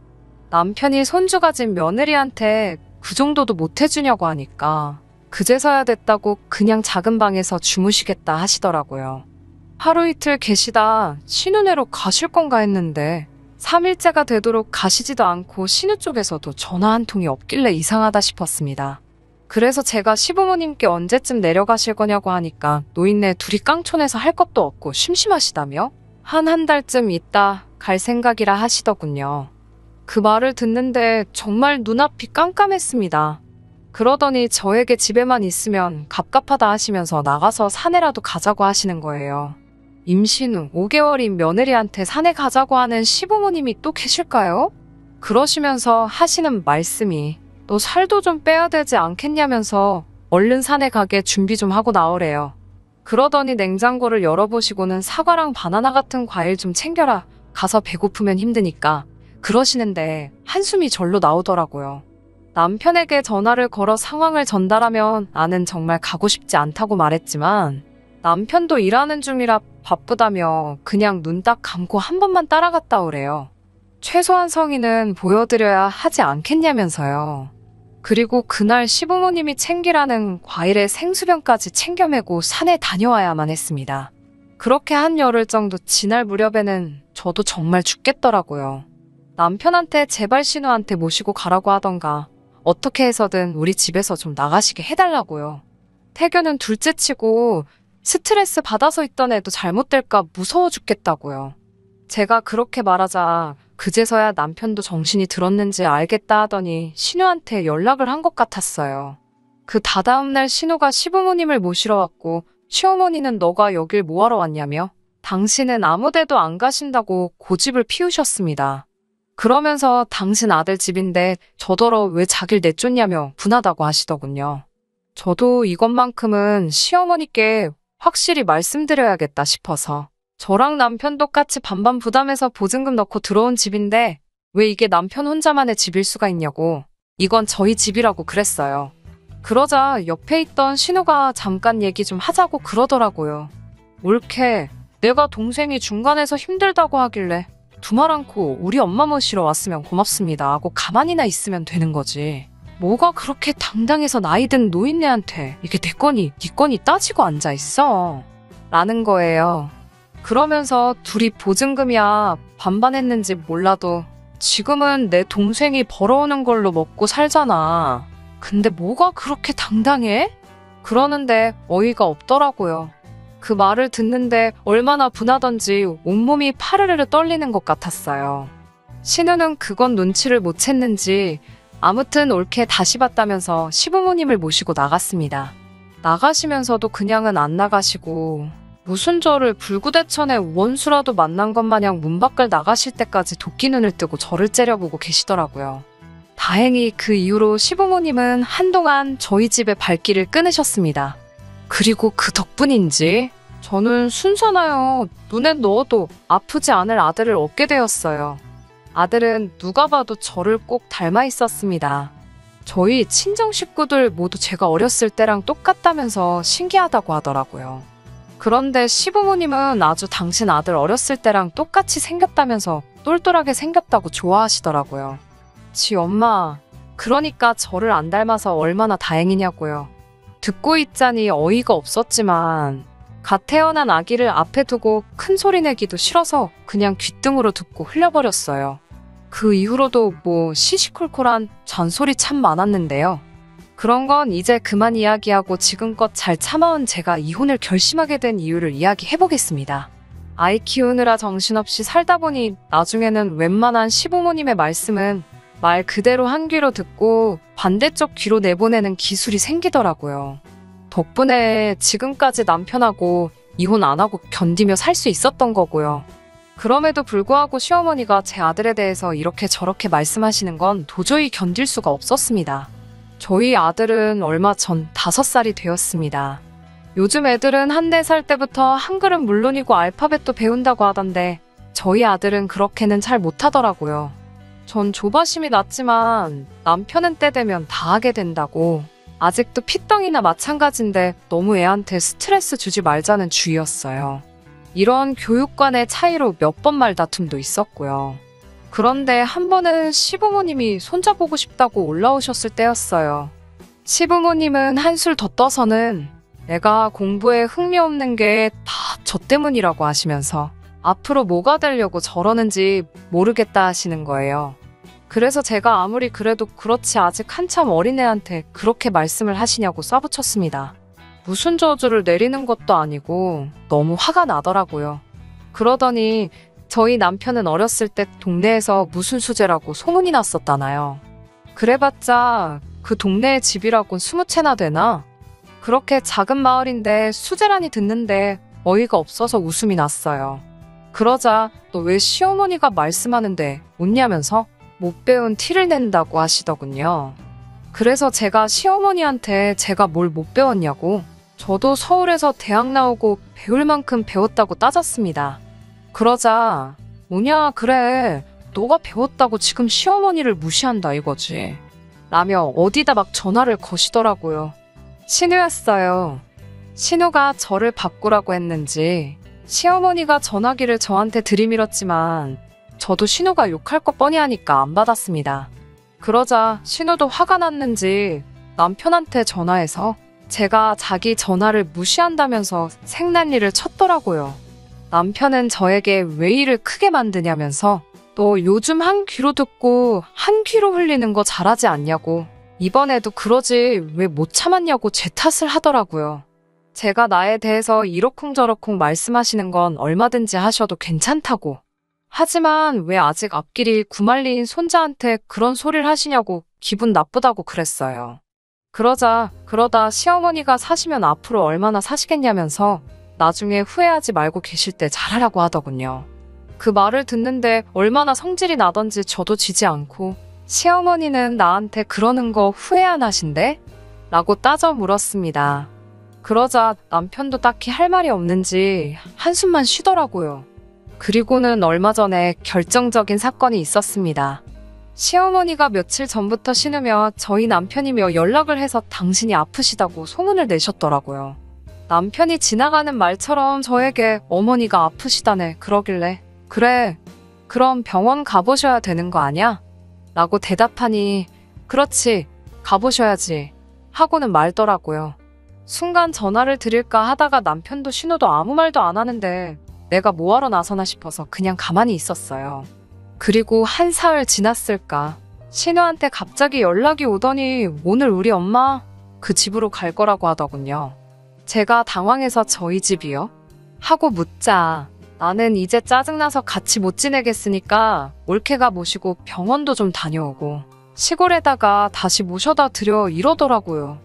남편이 손주 가진 며느리한테 그 정도도 못 해주냐고 하니까 그제서야 됐다고 그냥 작은 방에서 주무시겠다 하시더라고요. 하루 이틀 계시다 신혼회로 가실 건가 했는데 3일째가 되도록 가시지도 않고 신우 쪽에서도 전화 한 통이 없길래 이상하다 싶었습니다. 그래서 제가 시부모님께 언제쯤 내려가실 거냐고 하니까 노인네 둘이 깡촌에서 할 것도 없고 심심하시다며 한 달쯤 있다 갈 생각이라 하시더군요. 그 말을 듣는데 정말 눈앞이 깜깜했습니다. 그러더니 저에게 집에만 있으면 갑갑하다 하시면서 나가서 산에라도 가자고 하시는 거예요. 임신 후 5개월인 며느리한테 산에 가자고 하는 시부모님이 또 계실까요? 그러시면서 하시는 말씀이 너 살도 좀 빼야 되지 않겠냐면서 얼른 산에 가게 준비 좀 하고 나오래요. 그러더니 냉장고를 열어보시고는 사과랑 바나나 같은 과일 좀 챙겨라. 가서 배고프면 힘드니까. 그러시는데 한숨이 절로 나오더라고요. 남편에게 전화를 걸어 상황을 전달하면 나는 정말 가고 싶지 않다고 말했지만 남편도 일하는 중이라 바쁘다며 그냥 눈 딱 감고 한 번만 따라갔다 오래요. 최소한 성의는 보여드려야 하지 않겠냐면서요. 그리고 그날 시부모님이 챙기라는 과일에 생수병까지 챙겨 메고 산에 다녀와야만 했습니다. 그렇게 한 열흘 정도 지날 무렵에는 저도 정말 죽겠더라고요. 남편한테 제발 신우한테 모시고 가라고 하던가 어떻게 해서든 우리 집에서 좀 나가시게 해달라고요. 태교는 둘째치고 스트레스 받아서 있던 애도 잘못될까 무서워 죽겠다고요. 제가 그렇게 말하자 그제서야 남편도 정신이 들었는지 알겠다 하더니 신우한테 연락을 한 것 같았어요. 그 다다음 날 신우가 시부모님을 모시러 왔고 시어머니는 너가 여길 뭐하러 왔냐며 당신은 아무 데도 안 가신다고 고집을 피우셨습니다. 그러면서 당신 아들 집인데 저더러 왜 자길 내쫓냐며 분하다고 하시더군요. 저도 이것만큼은 시어머니께 확실히 말씀드려야겠다 싶어서 저랑 남편 똑같이 반반 부담해서 보증금 넣고 들어온 집인데 왜 이게 남편 혼자만의 집일 수가 있냐고 이건 저희 집이라고 그랬어요. 그러자 옆에 있던 신우가 잠깐 얘기 좀 하자고 그러더라고요. 옳게 내가 동생이 중간에서 힘들다고 하길래 두말 않고 우리 엄마 모시러 왔으면 고맙습니다 하고 가만히나 있으면 되는 거지. 뭐가 그렇게 당당해서 나이든 노인네한테 이게 내 거니 네 거니 따지고 앉아있어 라는 거예요. 그러면서 둘이 보증금이야 반반 했는지 몰라도 지금은 내 동생이 벌어오는 걸로 먹고 살잖아. 근데 뭐가 그렇게 당당해? 그러는데 어이가 없더라고요. 그 말을 듣는데 얼마나 분하던지 온몸이 파르르 떨리는 것 같았어요. 신우는 그건 눈치를 못 챘는지 아무튼 옳게 다시 봤다면서 시부모님을 모시고 나갔습니다. 나가시면서도 그냥은 안 나가시고 무슨 저를 불구대천의 원수라도 만난 것 마냥 문 밖을 나가실 때까지 도끼 눈을 뜨고 저를 째려보고 계시더라고요. 다행히 그 이후로 시부모님은 한동안 저희 집에 발길을 끊으셨습니다. 그리고 그 덕분인지 저는 순산하여 눈에 넣어도 아프지 않을 아들을 얻게 되었어요. 아들은 누가 봐도 저를 꼭 닮아 있었습니다. 저희 친정 식구들 모두 제가 어렸을 때랑 똑같다면서 신기하다고 하더라고요. 그런데 시부모님은 아주 당신 아들 어렸을 때랑 똑같이 생겼다면서 똘똘하게 생겼다고 좋아하시더라고요. 지 엄마, 그러니까 저를 안 닮아서 얼마나 다행이냐고요. 듣고 있자니 어이가 없었지만 갓 태어난 아기를 앞에 두고 큰 소리 내기도 싫어서 그냥 귓등으로 듣고 흘려버렸어요. 그 이후로도 뭐 시시콜콜한 잔소리 참 많았는데요. 그런 건 이제 그만 이야기하고 지금껏 잘 참아온 제가 이혼을 결심하게 된 이유를 이야기해보겠습니다. 아이 키우느라 정신없이 살다 보니 나중에는 웬만한 시부모님의 말씀은 말 그대로 한 귀로 듣고 반대쪽 귀로 내보내는 기술이 생기더라고요. 덕분에 지금까지 남편하고 이혼 안 하고 견디며 살 수 있었던 거고요. 그럼에도 불구하고 시어머니가 제 아들에 대해서 이렇게 저렇게 말씀하시는 건 도저히 견딜 수가 없었습니다. 저희 아들은 얼마 전 5살이 되었습니다. 요즘 애들은 한 4살 때부터 한글은 물론이고 알파벳도 배운다고 하던데 저희 아들은 그렇게는 잘 못하더라고요. 전 조바심이 났지만 남편은 때 되면 다 하게 된다고 아직도 피덩이나 마찬가지인데 너무 애한테 스트레스 주지 말자는 주의였어요. 이런 교육관의 차이로 몇 번 말다툼도 있었고요. 그런데 한 번은 시부모님이 손자보고 싶다고 올라오셨을 때였어요. 시부모님은 한술 더 떠서는 내가 공부에 흥미 없는 게 다 저 때문이라고 하시면서 앞으로 뭐가 되려고 저러는지 모르겠다 하시는 거예요. 그래서 제가 아무리 그래도 그렇지 아직 한참 어린애한테 그렇게 말씀을 하시냐고 쏴붙였습니다. 무슨 저주를 내리는 것도 아니고 너무 화가 나더라고요. 그러더니 저희 남편은 어렸을 때 동네에서 무슨 수재라고 소문이 났었다나요. 그래봤자 그 동네의 집이라곤 20채나 되나? 그렇게 작은 마을인데 수재라니 듣는데 어이가 없어서 웃음이 났어요. 그러자 너 왜 시어머니가 말씀하는데 웃냐면서 못 배운 티를 낸다고 하시더군요. 그래서 제가 시어머니한테 제가 뭘 못 배웠냐고 저도 서울에서 대학 나오고 배울 만큼 배웠다고 따졌습니다. 그러자 뭐냐 그래 너가 배웠다고 지금 시어머니를 무시한다 이거지 라며 어디다 막 전화를 거시더라고요. 신우였어요. 신우가 저를 바꾸라고 했는지 시어머니가 전화기를 저한테 들이밀었지만 저도 신우가 욕할 것 뻔히 하니까 안 받았습니다. 그러자 신우도 화가 났는지 남편한테 전화해서 제가 자기 전화를 무시한다면서 생난리를 쳤더라고요. 남편은 저에게 왜 일을 크게 만드냐면서 너 요즘 한 귀로 듣고 한 귀로 흘리는 거 잘하지 않냐고, 이번에도 그러지 왜 못 참았냐고 제 탓을 하더라고요. 제가 나에 대해서 이러쿵저러쿵 말씀하시는 건 얼마든지 하셔도 괜찮다고. 하지만 왜 아직 앞길이 구말리인 손자한테 그런 소리를 하시냐고 기분 나쁘다고 그랬어요. 그러다 시어머니가 사시면 앞으로 얼마나 사시겠냐면서 나중에 후회하지 말고 계실 때 잘하라고 하더군요. 그 말을 듣는데 얼마나 성질이 나던지 저도 지지 않고 시어머니는 나한테 그러는 거 후회 안 하신대? 라고 따져 물었습니다. 그러자 남편도 딱히 할 말이 없는지 한숨만 쉬더라고요. 그리고는 얼마 전에 결정적인 사건이 있었습니다. 시어머니가 며칠 전부터 신으며 저희 남편이며 연락을 해서 당신이 아프시다고 소문을 내셨더라고요. 남편이 지나가는 말처럼 저에게 어머니가 아프시다네 그러길래 그래, 그럼 병원 가보셔야 되는 거 아냐? 라고 대답하니 그렇지, 가보셔야지 하고는 말더라고요. 순간 전화를 드릴까 하다가 남편도 신우도 아무 말도 안 하는데 내가 뭐하러 나서나 싶어서 그냥 가만히 있었어요. 그리고 한 사흘 지났을까 신우한테 갑자기 연락이 오더니 오늘 우리 엄마 그 집으로 갈 거라고 하더군요. 제가 당황해서 저희 집이요? 하고 묻자 나는 이제 짜증나서 같이 못 지내겠으니까 올케가 모시고 병원도 좀 다녀오고 시골에다가 다시 모셔다 드려 이러더라고요.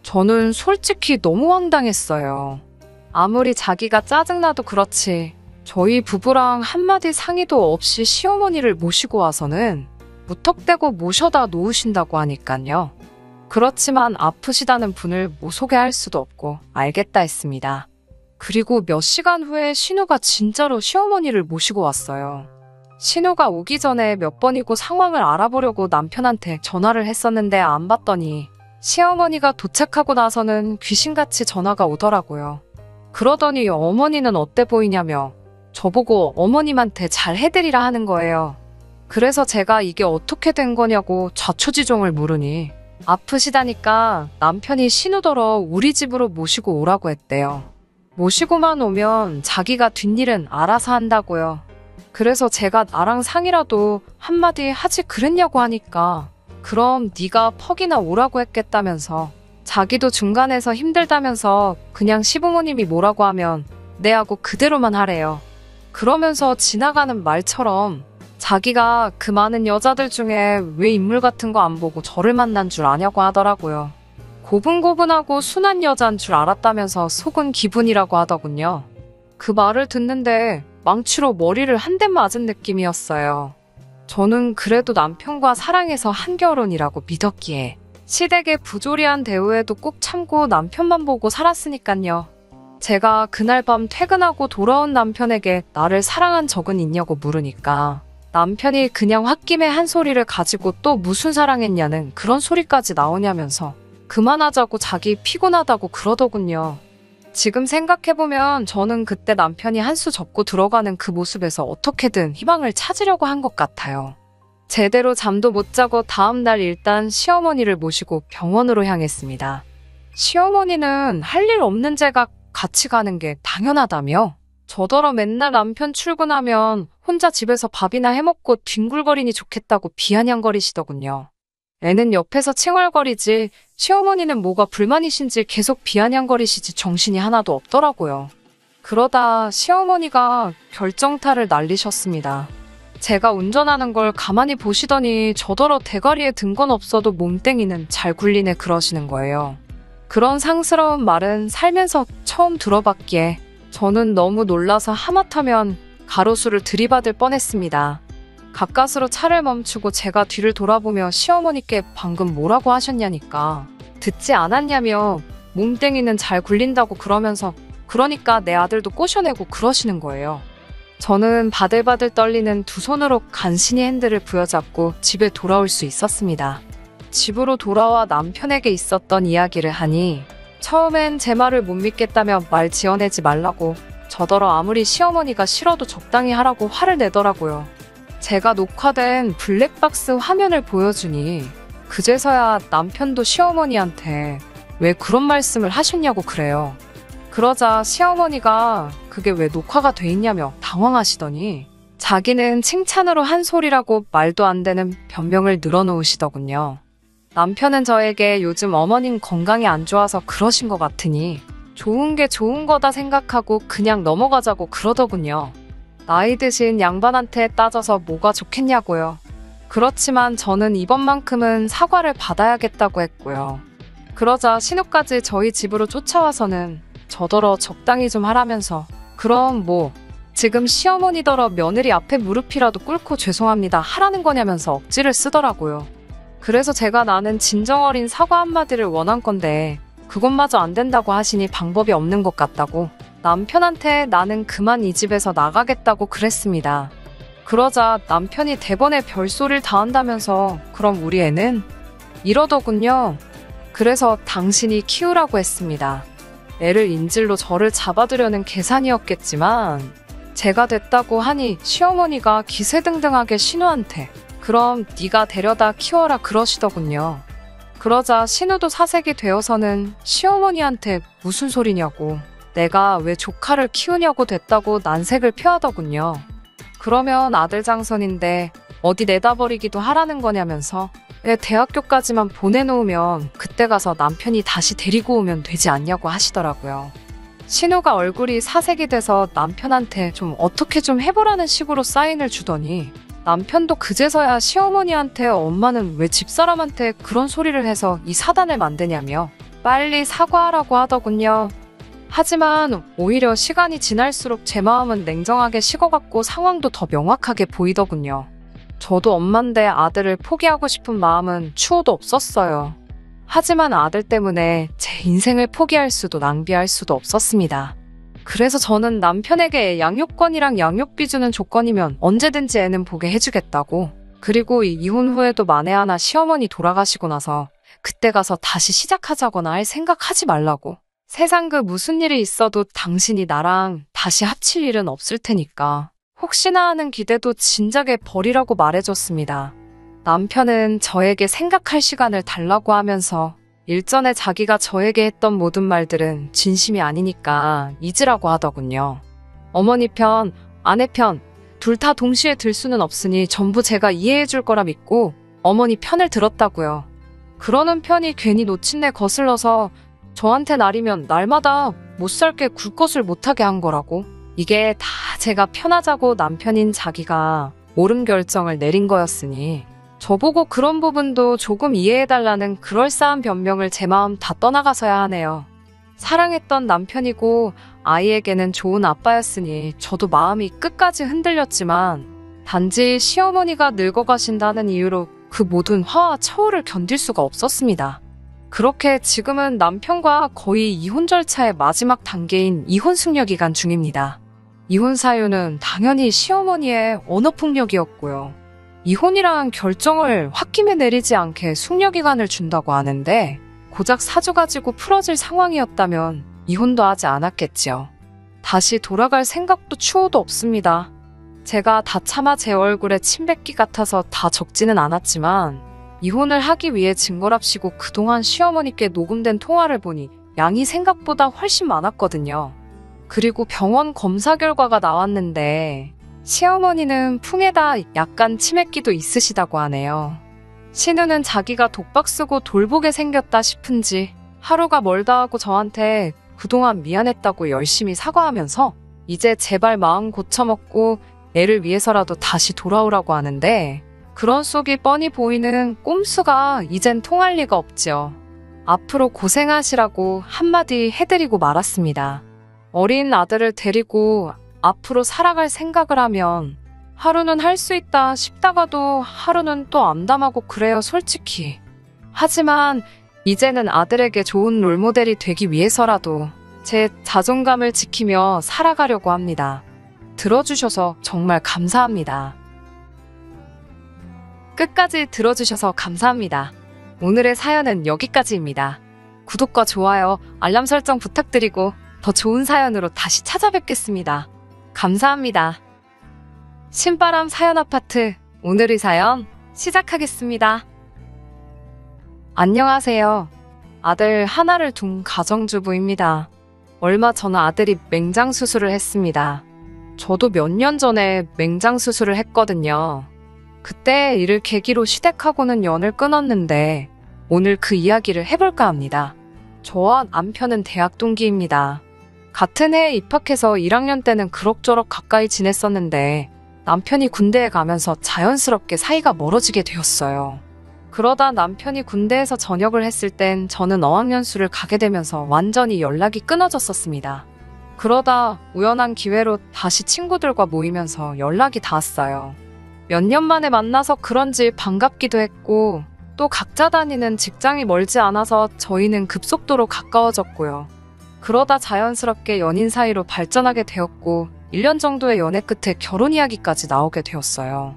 저는 솔직히 너무 황당했어요. 아무리 자기가 짜증나도 그렇지 저희 부부랑 한마디 상의도 없이 시어머니를 모시고 와서는 무턱대고 모셔다 놓으신다고 하니깐요. 그렇지만 아프시다는 분을 못 소개할 수도 없고 알겠다 했습니다. 그리고 몇 시간 후에 신우가 진짜로 시어머니를 모시고 왔어요. 신우가 오기 전에 몇 번이고 상황을 알아보려고 남편한테 전화를 했었는데 안 받더니 시어머니가 도착하고 나서는 귀신같이 전화가 오더라고요. 그러더니 어머니는 어때 보이냐며 저보고 어머님한테 잘 해드리라 하는 거예요. 그래서 제가 이게 어떻게 된 거냐고 좌초지종을 물으니 아프시다니까 남편이 신우더러 우리 집으로 모시고 오라고 했대요. 모시고만 오면 자기가 뒷일은 알아서 한다고요. 그래서 제가 나랑 상의라도 한마디 하지 그랬냐고 하니까 그럼 네가 퍽이나 오라고 했겠다면서 자기도 중간에서 힘들다면서 그냥 시부모님이 뭐라고 하면 네 하고 그대로만 하래요. 그러면서 지나가는 말처럼 자기가 그 많은 여자들 중에 왜 인물 같은 거 안 보고 저를 만난 줄 아냐고 하더라고요. 고분고분하고 순한 여잔 줄 알았다면서 속은 기분이라고 하더군요. 그 말을 듣는데 망치로 머리를 한 대 맞은 느낌이었어요. 저는 그래도 남편과 사랑해서 한 결혼이라고 믿었기에 시댁의 부조리한 대우에도 꼭 참고 남편만 보고 살았으니깐요. 제가 그날 밤 퇴근하고 돌아온 남편에게 나를 사랑한 적은 있냐고 물으니까 남편이 그냥 홧김에 한 소리를 가지고 또 무슨 사랑했냐는 그런 소리까지 나오냐면서 그만하자고 자기 피곤하다고 그러더군요. 지금 생각해보면 저는 그때 남편이 한 수 접고 들어가는 그 모습에서 어떻게든 희망을 찾으려고 한 것 같아요. 제대로 잠도 못 자고 다음날 일단 시어머니를 모시고 병원으로 향했습니다. 시어머니는 할 일 없는 제가 같이 가는 게 당연하다며 저더러 맨날 남편 출근하면 혼자 집에서 밥이나 해먹고 뒹굴거리니 좋겠다고 비아냥거리시더군요. 애는 옆에서 칭얼거리지 시어머니는 뭐가 불만이신지 계속 비아냥거리시지 정신이 하나도 없더라고요. 그러다 시어머니가 결정타를 날리셨습니다. 제가 운전하는 걸 가만히 보시더니 저더러 대가리에 든 건 없어도 몸땡이는 잘 굴리네 그러시는 거예요. 그런 상스러운 말은 살면서 처음 들어봤기에 저는 너무 놀라서 하마터면 가로수를 들이받을 뻔했습니다. 가까스로 차를 멈추고 제가 뒤를 돌아보며 시어머니께 방금 뭐라고 하셨냐니까 듣지 않았냐며 몸땡이는 잘 굴린다고 그러면서 그러니까 내 아들도 꼬셔내고 그러시는 거예요. 저는 바들바들 떨리는 두 손으로 간신히 핸들을 부여잡고 집에 돌아올 수 있었습니다. 집으로 돌아와 남편에게 있었던 이야기를 하니 처음엔 제 말을 못 믿겠다며 말 지어내지 말라고, 저더러 아무리 시어머니가 싫어도 적당히 하라고 화를 내더라고요. 제가 녹화된 블랙박스 화면을 보여주니 그제서야 남편도 시어머니한테 왜 그런 말씀을 하셨냐고 그래요. 그러자 시어머니가 그게 왜 녹화가 돼 있냐며 당황하시더니 자기는 칭찬으로 한 소리라고 말도 안 되는 변명을 늘어놓으시더군요. 남편은 저에게 요즘 어머님 건강이 안 좋아서 그러신 것 같으니 좋은 게 좋은 거다 생각하고 그냥 넘어가자고 그러더군요. 나이 드신 양반한테 따져서 뭐가 좋겠냐고요. 그렇지만 저는 이번만큼은 사과를 받아야겠다고 했고요. 그러자 신우까지 저희 집으로 쫓아와서는 저더러 적당히 좀 하라면서 그럼 뭐 지금 시어머니더러 며느리 앞에 무릎이라도 꿇고 죄송합니다 하라는 거냐면서 억지를 쓰더라고요. 그래서 제가 나는 진정 어린 사과 한마디를 원한 건데 그것마저 안 된다고 하시니 방법이 없는 것 같다고 남편한테 나는 그만 이 집에서 나가겠다고 그랬습니다. 그러자 남편이 대번에 별소리를 다 한다면서 그럼 우리 애는? 이러더군요. 그래서 당신이 키우라고 했습니다. 애를 인질로 저를 잡아두려는 계산이었겠지만 제가 됐다고 하니 시어머니가 기세등등하게 신우한테 그럼 네가 데려다 키워라 그러시더군요. 그러자 신우도 사색이 되어서는 시어머니한테 무슨 소리냐고 내가 왜 조카를 키우냐고 됐다고 난색을 표하더군요. 그러면 아들 장선인데 어디 내다버리기도 하라는 거냐면서 애 대학교까지만 보내놓으면 그때 가서 남편이 다시 데리고 오면 되지 않냐고 하시더라고요. 신우가 얼굴이 사색이 돼서 남편한테 좀 어떻게 좀 해보라는 식으로 사인을 주더니 남편도 그제서야 시어머니한테 엄마는 왜 집사람한테 그런 소리를 해서 이 사단을 만드냐며 빨리 사과하라고 하더군요. 하지만 오히려 시간이 지날수록 제 마음은 냉정하게 식어갔고 상황도 더 명확하게 보이더군요. 저도 엄만데 아들을 포기하고 싶은 마음은 추호도 없었어요. 하지만 아들 때문에 제 인생을 포기할 수도 낭비할 수도 없었습니다. 그래서 저는 남편에게 양육권이랑 양육비 주는 조건이면 언제든지 애는 보게 해주겠다고. 그리고 이혼 후에도 만에 하나 시어머니 돌아가시고 나서 그때 가서 다시 시작하자거나 할 생각하지 말라고. 세상 그 무슨 일이 있어도 당신이 나랑 다시 합칠 일은 없을 테니까. 혹시나 하는 기대도 진작에 버리라고 말해줬습니다. 남편은 저에게 생각할 시간을 달라고 하면서 일전에 자기가 저에게 했던 모든 말들은 진심이 아니니까 잊으라고 하더군요. 어머니 편, 아내 편, 둘 다 동시에 들 수는 없으니 전부 제가 이해해줄 거라 믿고 어머니 편을 들었다고요. 그러는 편이 괜히 놓친내 거슬러서 저한테 날이면 날마다 못 살게 굴 것을 못하게 한 거라고. 이게 다 제가 편하자고 남편인 자기가 옳은 결정을 내린 거였으니 저보고 그런 부분도 조금 이해해달라는 그럴싸한 변명을 제 마음 다 떠나가서야 하네요. 사랑했던 남편이고 아이에게는 좋은 아빠였으니 저도 마음이 끝까지 흔들렸지만 단지 시어머니가 늙어가신다는 이유로 그 모든 화와 처우를 견딜 수가 없었습니다. 그렇게 지금은 남편과 거의 이혼 절차의 마지막 단계인 이혼 숙려 기간 중입니다. 이혼 사유는 당연히 시어머니의 언어 폭력이었고요. 이혼이란 결정을 홧김에 내리지 않게 숙려 기간을 준다고 하는데 고작 사주 가지고 풀어질 상황이었다면 이혼도 하지 않았겠지요. 다시 돌아갈 생각도 추호도 없습니다. 제가 다 참아 제 얼굴에 침 뱉기 같아서 다 적지는 않았지만 이혼을 하기 위해 증거랍시고 그동안 시어머니께 녹음된 통화를 보니 양이 생각보다 훨씬 많았거든요. 그리고 병원 검사 결과가 나왔는데 시어머니는 풍에다 약간 치매기도 있으시다고 하네요. 신우는 자기가 독박 쓰고 돌보게 생겼다 싶은지 하루가 멀다 하고 저한테 그동안 미안했다고 열심히 사과하면서 이제 제발 마음 고쳐먹고 애를 위해서라도 다시 돌아오라고 하는데 그런 속이 뻔히 보이는 꼼수가 이젠 통할 리가 없지요. 앞으로 고생하시라고 한마디 해드리고 말았습니다. 어린 아들을 데리고 앞으로 살아갈 생각을 하면 하루는 할 수 있다 싶다가도 하루는 또 암담하고 그래요 솔직히. 하지만 이제는 아들에게 좋은 롤모델이 되기 위해서라도 제 자존감을 지키며 살아가려고 합니다. 들어주셔서 정말 감사합니다. 끝까지 들어주셔서 감사합니다. 오늘의 사연은 여기까지입니다. 구독과 좋아요, 알람 설정 부탁드리고 더 좋은 사연으로 다시 찾아뵙겠습니다. 감사합니다. 신바람 사연 아파트, 오늘의 사연 시작하겠습니다. 안녕하세요. 아들 하나를 둔 가정주부입니다. 얼마 전 아들이 맹장 수술을 했습니다. 저도 몇 년 전에 맹장 수술을 했거든요. 그때 이를 계기로 시댁하고는 연을 끊었는데 오늘 그 이야기를 해볼까 합니다. 저와 남편은 대학 동기입니다. 같은 해에 입학해서 1학년 때는 그럭저럭 가까이 지냈었는데 남편이 군대에 가면서 자연스럽게 사이가 멀어지게 되었어요. 그러다 남편이 군대에서 전역을 했을 땐 저는 어학연수를 가게 되면서 완전히 연락이 끊어졌었습니다. 그러다 우연한 기회로 다시 친구들과 모이면서 연락이 닿았어요. 몇 년 만에 만나서 그런지 반갑기도 했고 또 각자 다니는 직장이 멀지 않아서 저희는 급속도로 가까워졌고요. 그러다 자연스럽게 연인 사이로 발전하게 되었고 1년 정도의 연애 끝에 결혼 이야기까지 나오게 되었어요.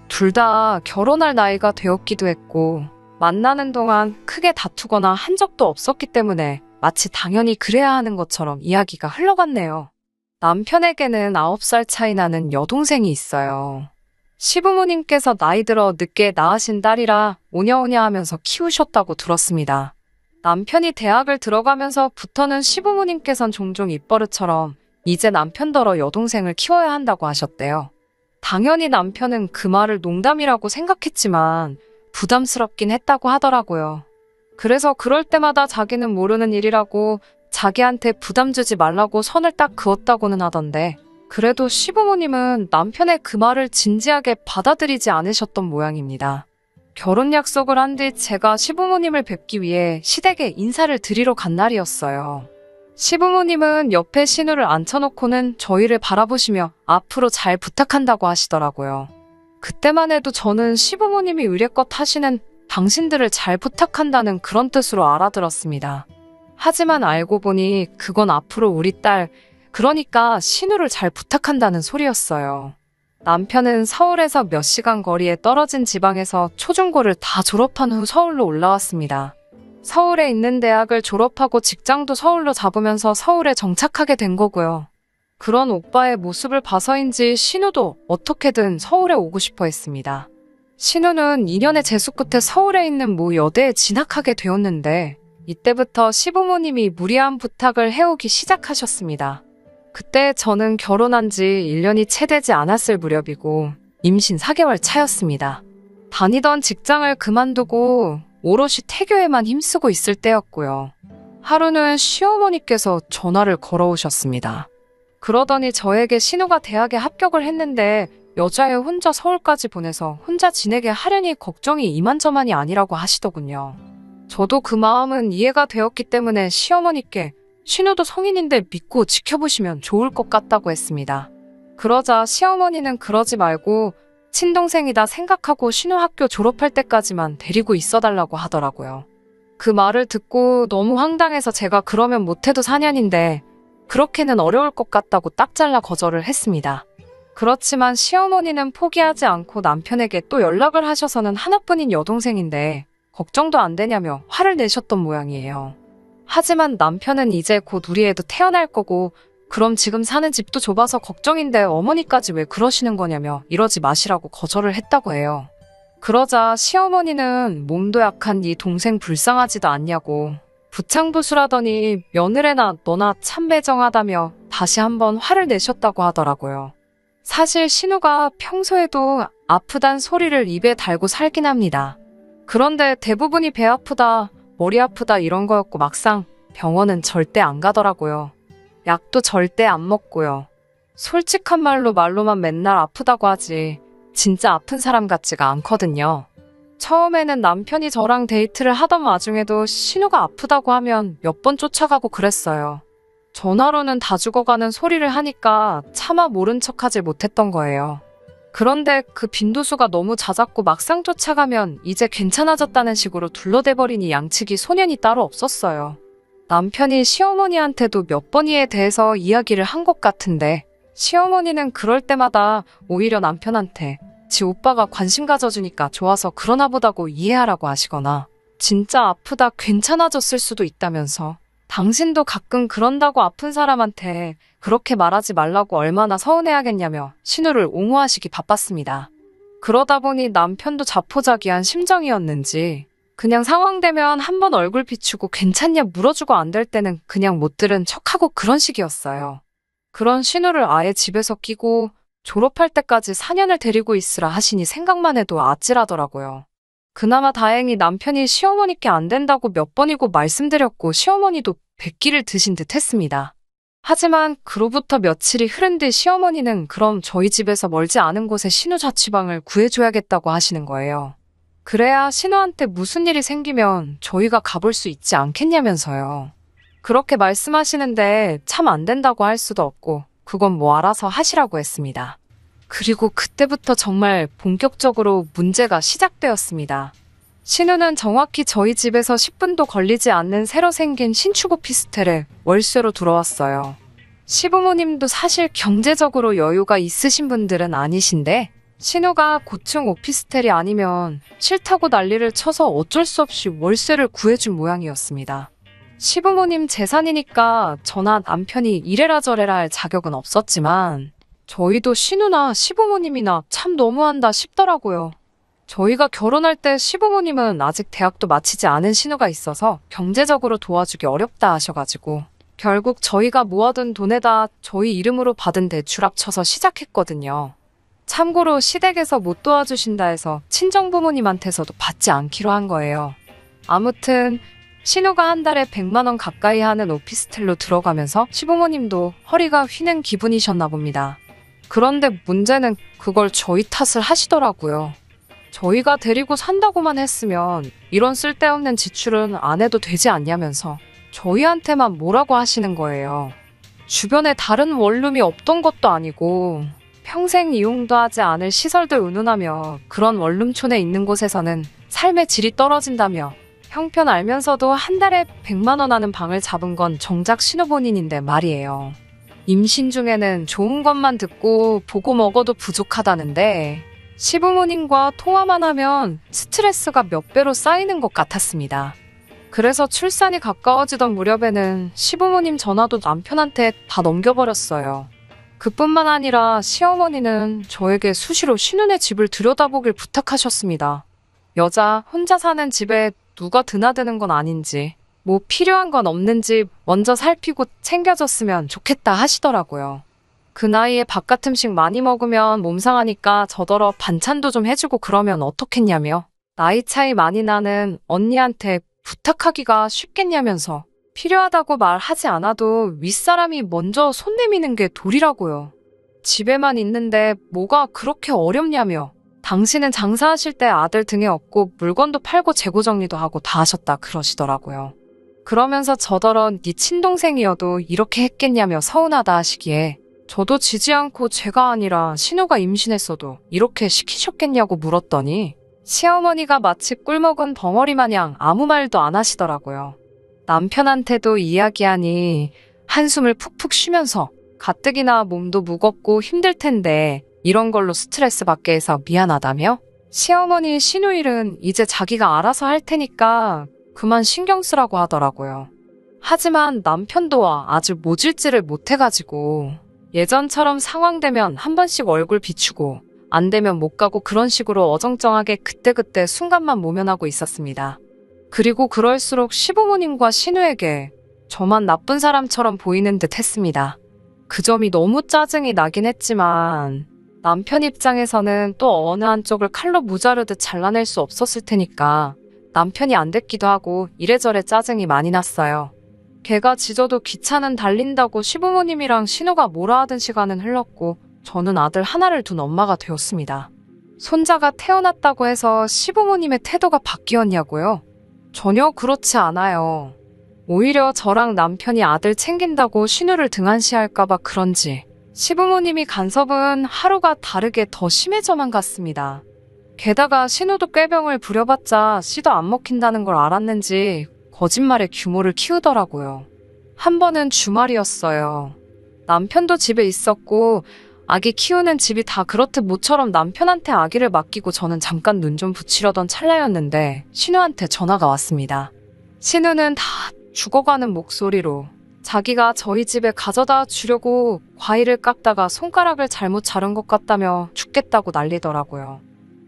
둘 다 결혼할 나이가 되었기도 했고 만나는 동안 크게 다투거나 한 적도 없었기 때문에 마치 당연히 그래야 하는 것처럼 이야기가 흘러갔네요. 남편에게는 9살 차이 나는 여동생이 있어요. 시부모님께서 나이 들어 늦게 낳으신 딸이라 오냐오냐 하면서 키우셨다고 들었습니다. 남편이 대학을 들어가면서부터는 시부모님께선 종종 입버릇처럼 이제 남편더러 여동생을 키워야 한다고 하셨대요. 당연히 남편은 그 말을 농담이라고 생각했지만 부담스럽긴 했다고 하더라고요. 그래서 그럴 때마다 자기는 모르는 일이라고 자기한테 부담 주지 말라고 선을 딱 그었다고는 하던데 그래도 시부모님은 남편의 그 말을 진지하게 받아들이지 않으셨던 모양입니다. 결혼 약속을 한 뒤 제가 시부모님을 뵙기 위해 시댁에 인사를 드리러 간 날이었어요. 시부모님은 옆에 신우를 앉혀놓고는 저희를 바라보시며 앞으로 잘 부탁한다고 하시더라고요. 그때만 해도 저는 시부모님이 의례껏 하시는 당신들을 잘 부탁한다는 그런 뜻으로 알아들었습니다. 하지만 알고 보니 그건 앞으로 우리 딸, 그러니까 신우를 잘 부탁한다는 소리였어요. 남편은 서울에서 몇 시간 거리에 떨어진 지방에서 초중고를 다 졸업한 후 서울로 올라왔습니다. 서울에 있는 대학을 졸업하고 직장도 서울로 잡으면서 서울에 정착하게 된 거고요. 그런 오빠의 모습을 봐서인지 신우도 어떻게든 서울에 오고 싶어 했습니다. 신우는 2년의 재수 끝에 서울에 있는 모 여대에 진학하게 되었는데 이때부터 시부모님이 무리한 부탁을 해오기 시작하셨습니다. 그때 저는 결혼한 지 1년이 채 되지 않았을 무렵이고 임신 4개월 차였습니다. 다니던 직장을 그만두고 오롯이 태교에만 힘쓰고 있을 때였고요. 하루는 시어머니께서 전화를 걸어오셨습니다. 그러더니 저에게 신우가 대학에 합격을 했는데 여자애 혼자 서울까지 보내서 혼자 지내게 하려니 걱정이 이만저만이 아니라고 하시더군요. 저도 그 마음은 이해가 되었기 때문에 시어머니께 신우도 성인인데 믿고 지켜보시면 좋을 것 같다고 했습니다. 그러자 시어머니는 그러지 말고 친동생이다 생각하고 신우 학교 졸업할 때까지만 데리고 있어달라고 하더라고요. 그 말을 듣고 너무 황당해서 제가 그러면 못해도 4년인데 그렇게는 어려울 것 같다고 딱 잘라 거절을 했습니다. 그렇지만 시어머니는 포기하지 않고 남편에게 또 연락을 하셔서는 하나뿐인 여동생인데 걱정도 안 되냐며 화를 내셨던 모양이에요. 하지만 남편은 이제 곧 우리 애도 태어날 거고 그럼 지금 사는 집도 좁아서 걱정인데 어머니까지 왜 그러시는 거냐며 이러지 마시라고 거절을 했다고 해요. 그러자 시어머니는 몸도 약한 네 동생 불쌍하지도 않냐고 부창부수라더니 며느리나 너나 참 배정하다며 다시 한번 화를 내셨다고 하더라고요. 사실 신우가 평소에도 아프단 소리를 입에 달고 살긴 합니다. 그런데 대부분이 배 아프다, 머리 아프다 이런 거였고 막상 병원은 절대 안 가더라고요. 약도 절대 안 먹고요. 솔직한 말로만 맨날 아프다고 하지 진짜 아픈 사람 같지가 않거든요. 처음에는 남편이 저랑 데이트를 하던 와중에도 신우가 아프다고 하면 몇 번 쫓아가고 그랬어요. 전화로는 다 죽어가는 소리를 하니까 차마 모른 척하지 못했던 거예요. 그런데 그 빈도수가 너무 잦았고 막상 쫓아가면 이제 괜찮아졌다는 식으로 둘러대버리니 양측이 소년이 따로 없었어요. 남편이 시어머니한테도 몇 번 이에 대해서 이야기를 한 것 같은데 시어머니는 그럴 때마다 오히려 남편한테 지 오빠가 관심 가져주니까 좋아서 그러나 보다고 이해하라고 하시거나 진짜 아프다 괜찮아졌을 수도 있다면서. 당신도 가끔 그런다고 아픈 사람한테 그렇게 말하지 말라고 얼마나 서운해하겠냐며 신우를 옹호하시기 바빴습니다. 그러다 보니 남편도 자포자기한 심정이었는지 그냥 상황되면 한번 얼굴 비추고 괜찮냐 물어주고 안 될 때는 그냥 못 들은 척하고 그런 식이었어요. 그런 신우를 아예 집에서 끼고 졸업할 때까지 4년을 데리고 있으라 하시니 생각만 해도 아찔하더라고요. 그나마 다행히 남편이 시어머니께 안 된다고 몇 번이고 말씀드렸고 시어머니도 백기를 드신 듯 했습니다. 하지만 그로부터 며칠이 흐른 뒤 시어머니는 그럼 저희 집에서 멀지 않은 곳에 신우 자취방을 구해줘야겠다고 하시는 거예요. 그래야 신우한테 무슨 일이 생기면 저희가 가볼 수 있지 않겠냐면서요. 그렇게 말씀하시는데 참 안 된다고 할 수도 없고 그건 뭐 알아서 하시라고 했습니다. 그리고 그때부터 정말 본격적으로 문제가 시작되었습니다. 신우는 정확히 저희 집에서 10분도 걸리지 않는 새로 생긴 신축 오피스텔에 월세로 들어왔어요. 시부모님도 사실 경제적으로 여유가 있으신 분들은 아니신데 신우가 고층 오피스텔이 아니면 싫다고 난리를 쳐서 어쩔 수 없이 월세를 구해준 모양이었습니다. 시부모님 재산이니까 저나 남편이 이래라 저래라 할 자격은 없었지만 저희도 신우나 시부모님이나 참 너무한다 싶더라고요. 저희가 결혼할 때 시부모님은 아직 대학도 마치지 않은 신우가 있어서 경제적으로 도와주기 어렵다 하셔가지고 결국 저희가 모아둔 돈에다 저희 이름으로 받은 대출 합쳐서 시작했거든요. 참고로 시댁에서 못 도와주신다 해서 친정부모님한테서도 받지 않기로 한 거예요. 아무튼 신우가 한 달에 100만 원 가까이 하는 오피스텔로 들어가면서 시부모님도 허리가 휘는 기분이셨나 봅니다. 그런데 문제는 그걸 저희 탓을 하시더라고요. 저희가 데리고 산다고만 했으면 이런 쓸데없는 지출은 안 해도 되지 않냐면서 저희한테만 뭐라고 하시는 거예요. 주변에 다른 원룸이 없던 것도 아니고 평생 이용도 하지 않을 시설들 운운하며 그런 원룸촌에 있는 곳에서는 삶의 질이 떨어진다며 형편 알면서도 한 달에 100만 원 하는 방을 잡은 건 정작 신우 본인인데 말이에요. 임신 중에는 좋은 것만 듣고 보고 먹어도 부족하다는데 시부모님과 통화만 하면 스트레스가 몇 배로 쌓이는 것 같았습니다. 그래서 출산이 가까워지던 무렵에는 시부모님 전화도 남편한테 다 넘겨버렸어요. 그뿐만 아니라 시어머니는 저에게 수시로 신우네 집을 들여다보길 부탁하셨습니다. 여자 혼자 사는 집에 누가 드나드는 건 아닌지 뭐 필요한 건 없는지 먼저 살피고 챙겨줬으면 좋겠다 하시더라고요. 그 나이에 바깥 음식 많이 먹으면 몸 상하니까 저더러 반찬도 좀 해주고 그러면 어떻겠냐며 나이 차이 많이 나는 언니한테 부탁하기가 쉽겠냐면서 필요하다고 말하지 않아도 윗사람이 먼저 손 내미는 게 도리라고요. 집에만 있는데 뭐가 그렇게 어렵냐며 당신은 장사하실 때 아들 등에 업고 물건도 팔고 재고 정리도 하고 다 하셨다 그러시더라고요. 그러면서 저더러 네 친동생이어도 이렇게 했겠냐며 서운하다 하시기에 저도 지지 않고 제가 아니라 신우가 임신했어도 이렇게 시키셨겠냐고 물었더니 시어머니가 마치 꿀먹은 벙어리 마냥 아무 말도 안 하시더라고요. 남편한테도 이야기하니 한숨을 푹푹 쉬면서 가뜩이나 몸도 무겁고 힘들 텐데 이런 걸로 스트레스 받게 해서 미안하다며 시어머니 신우 일은 이제 자기가 알아서 할 테니까 그만 신경 쓰라고 하더라고요. 하지만 남편도 아주 모질지를 못해가지고 예전처럼 상황되면 한 번씩 얼굴 비추고 안 되면 못 가고 그런 식으로 어정쩡하게 그때그때 순간만 모면하고 있었습니다. 그리고 그럴수록 시부모님과 신우에게 저만 나쁜 사람처럼 보이는 듯 했습니다. 그 점이 너무 짜증이 나긴 했지만 남편 입장에서는 또 어느 한쪽을 칼로 무자르듯 잘라낼 수 없었을 테니까 남편이 안 됐기도 하고 이래저래 짜증이 많이 났어요. 걔가 짖어도 기차는 달린다고 시부모님이랑 신우가 뭐라 하던 시간은 흘렀고 저는 아들 하나를 둔 엄마가 되었습니다. 손자가 태어났다고 해서 시부모님의 태도가 바뀌었냐고요? 전혀 그렇지 않아요. 오히려 저랑 남편이 아들 챙긴다고 신우를 등한시할까봐 그런지 시부모님이 간섭은 하루가 다르게 더 심해져만 갔습니다. 게다가 신우도 꾀병을 부려봤자 씨도 안 먹힌다는 걸 알았는지 거짓말의 규모를 키우더라고요. 한 번은 주말이었어요. 남편도 집에 있었고 아기 키우는 집이 다 그렇듯 모처럼 남편한테 아기를 맡기고 저는 잠깐 눈 좀 붙이려던 찰나였는데 신우한테 전화가 왔습니다. 신우는 다 죽어가는 목소리로 자기가 저희 집에 가져다 주려고 과일을 깎다가 손가락을 잘못 자른 것 같다며 죽겠다고 난리더라고요.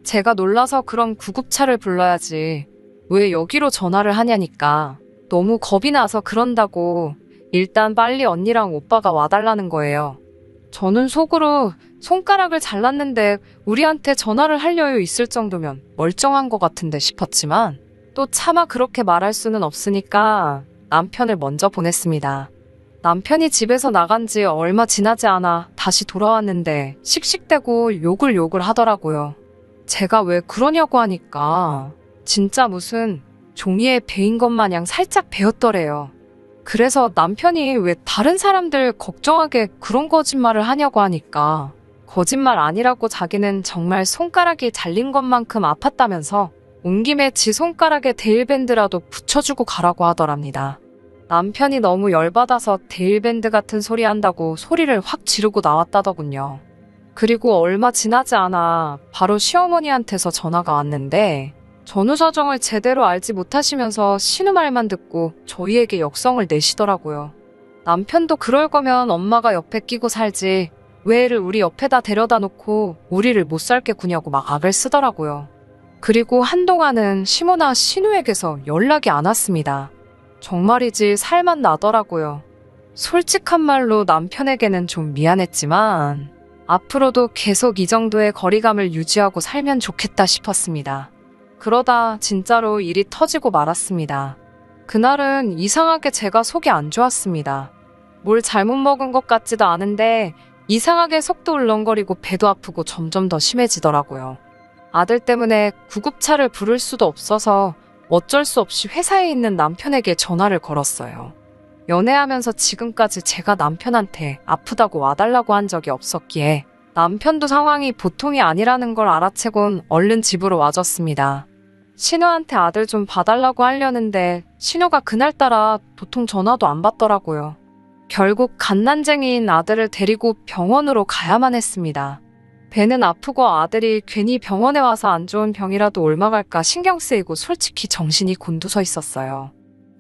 제가 놀라서 그럼 구급차를 불러야지. 왜 여기로 전화를 하냐니까 너무 겁이 나서 그런다고 일단 빨리 언니랑 오빠가 와달라는 거예요. 저는 속으로 손가락을 잘랐는데 우리한테 전화를 할 여유 있을 정도면 멀쩡한 것 같은데 싶었지만 또 차마 그렇게 말할 수는 없으니까 남편을 먼저 보냈습니다. 남편이 집에서 나간 지 얼마 지나지 않아 다시 돌아왔는데 씩씩대고 욕을 하더라고요. 제가 왜 그러냐고 하니까 진짜 무슨 종이에 베인 것 마냥 살짝 베었더래요. 그래서 남편이 왜 다른 사람들 걱정하게 그런 거짓말을 하냐고 하니까 거짓말 아니라고 자기는 정말 손가락이 잘린 것만큼 아팠다면서 온 김에 지 손가락에 데일밴드라도 붙여주고 가라고 하더랍니다. 남편이 너무 열받아서 데일밴드 같은 소리 한다고 소리를 확 지르고 나왔다더군요. 그리고 얼마 지나지 않아 바로 시어머니한테서 전화가 왔는데 전후 사정을 제대로 알지 못하시면서 신우 말만 듣고 저희에게 역성을 내시더라고요. 남편도 그럴 거면 엄마가 옆에 끼고 살지 왜 애를 우리 옆에다 데려다 놓고 우리를 못 살게 구냐고 막 악을 쓰더라고요. 그리고 한동안은 시모나 신우에게서 연락이 안 왔습니다. 정말이지 살맛 나더라고요. 솔직한 말로 남편에게는 좀 미안했지만 앞으로도 계속 이 정도의 거리감을 유지하고 살면 좋겠다 싶었습니다. 그러다 진짜로 일이 터지고 말았습니다. 그날은 이상하게 제가 속이 안 좋았습니다. 뭘 잘못 먹은 것 같지도 않은데 이상하게 속도 울렁거리고 배도 아프고 점점 더 심해지더라고요. 아들 때문에 구급차를 부를 수도 없어서 어쩔 수 없이 회사에 있는 남편에게 전화를 걸었어요. 연애하면서 지금까지 제가 남편한테 아프다고 와달라고 한 적이 없었기에 남편도 상황이 보통이 아니라는 걸 알아채곤 얼른 집으로 와줬습니다. 신우한테 아들 좀 봐달라고 하려는데 신우가 그날따라 도통 전화도 안 받더라고요. 결국 갓난쟁이인 아들을 데리고 병원으로 가야만 했습니다. 배는 아프고 아들이 괜히 병원에 와서 안 좋은 병이라도 옮아갈까 신경 쓰이고 솔직히 정신이 곤두서 있었어요.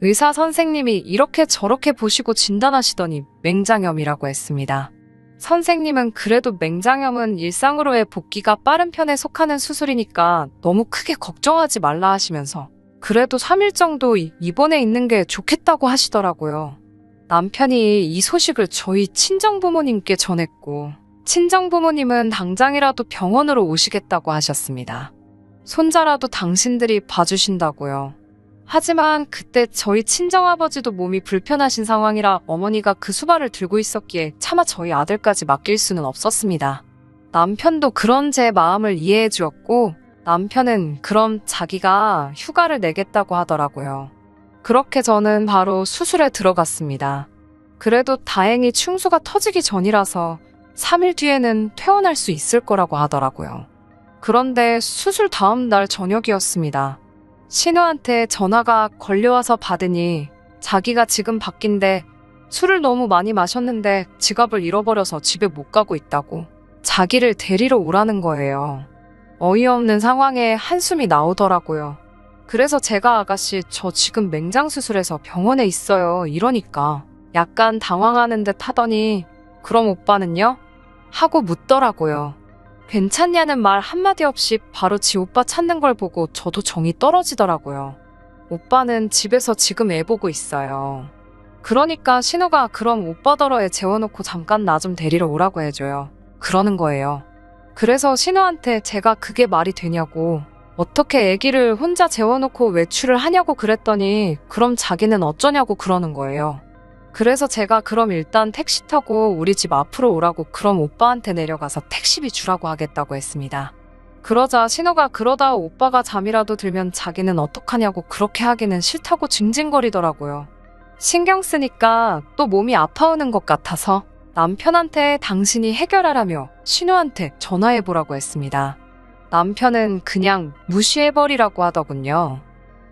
의사 선생님이 이렇게 저렇게 보시고 진단하시더니 맹장염이라고 했습니다. 선생님은 그래도 맹장염은 일상으로의 복귀가 빠른 편에 속하는 수술이니까 너무 크게 걱정하지 말라 하시면서 그래도 3일 정도 입원해 있는 게 좋겠다고 하시더라고요. 남편이 이 소식을 저희 친정부모님께 전했고 친정부모님은 당장이라도 병원으로 오시겠다고 하셨습니다. 손자라도 당신들이 봐주신다고요. 하지만 그때 저희 친정아버지도 몸이 불편하신 상황이라 어머니가 그 수발을 들고 있었기에 차마 저희 아들까지 맡길 수는 없었습니다. 남편도 그런 제 마음을 이해해 주었고 남편은 그럼 자기가 휴가를 내겠다고 하더라고요. 그렇게 저는 바로 수술에 들어갔습니다. 그래도 다행히 충수가 터지기 전이라서 3일 뒤에는 퇴원할 수 있을 거라고 하더라고요. 그런데 수술 다음 날 저녁이었습니다. 신우한테 전화가 걸려와서 받으니 자기가 지금 밖인데 술을 너무 많이 마셨는데 지갑을 잃어버려서 집에 못 가고 있다고 자기를 데리러 오라는 거예요. 어이없는 상황에 한숨이 나오더라고요. 그래서 제가 아가씨 저 지금 맹장수술해서 병원에 있어요 이러니까 약간 당황하는 듯 하더니 그럼 오빠는요? 하고 묻더라고요. 괜찮냐는 말 한마디 없이 바로 지 오빠 찾는 걸 보고 저도 정이 떨어지더라고요. 오빠는 집에서 지금 애 보고 있어요. 그러니까 신우가 그럼 오빠더러 애 재워놓고 잠깐 나 좀 데리러 오라고 해줘요. 그러는 거예요. 그래서 신우한테 제가 그게 말이 되냐고 어떻게 애기를 혼자 재워놓고 외출을 하냐고 그랬더니 그럼 자기는 어쩌냐고 그러는 거예요. 그래서 제가 그럼 일단 택시 타고 우리 집 앞으로 오라고 그럼 오빠한테 내려가서 택시비 주라고 하겠다고 했습니다. 그러자 신우가 그러다 오빠가 잠이라도 들면 자기는 어떡하냐고 그렇게 하기는 싫다고 징징거리더라고요. 신경 쓰니까 또 몸이 아파오는 것 같아서 남편한테 당신이 해결하라며 신우한테 전화해보라고 했습니다. 남편은 그냥 무시해버리라고 하더군요.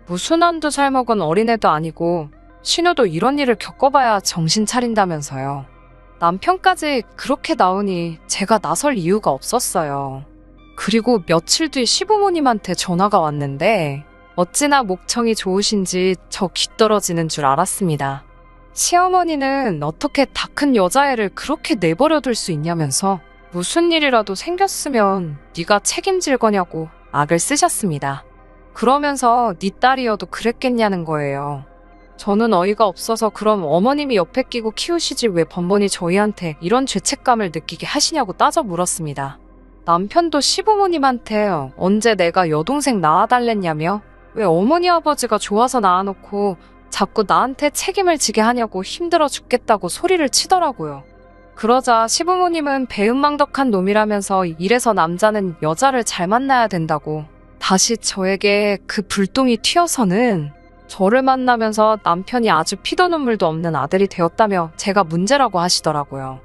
무슨 한두 살 먹은 어린애도 아니고 신우도 이런 일을 겪어봐야 정신 차린다면서요. 남편까지 그렇게 나오니 제가 나설 이유가 없었어요. 그리고 며칠 뒤 시부모님한테 전화가 왔는데 어찌나 목청이 좋으신지 저 귀떨어지는 줄 알았습니다. 시어머니는 어떻게 다 큰 여자애를 그렇게 내버려둘 수 있냐면서 무슨 일이라도 생겼으면 네가 책임질 거냐고 악을 쓰셨습니다. 그러면서 네 딸이어도 그랬겠냐는 거예요. 저는 어이가 없어서 그럼 어머님이 옆에 끼고 키우시지 왜 번번이 저희한테 이런 죄책감을 느끼게 하시냐고 따져 물었습니다. 남편도 시부모님한테 언제 내가 여동생 낳아달랬냐며 왜 어머니 아버지가 좋아서 낳아놓고 자꾸 나한테 책임을 지게 하냐고 힘들어 죽겠다고 소리를 치더라고요. 그러자 시부모님은 배은망덕한 놈이라면서 이래서 남자는 여자를 잘 만나야 된다고 다시 저에게 그 불똥이 튀어서는 저를 만나면서 남편이 아주 피도 눈물도 없는 아들이 되었다며 제가 문제라고 하시더라고요.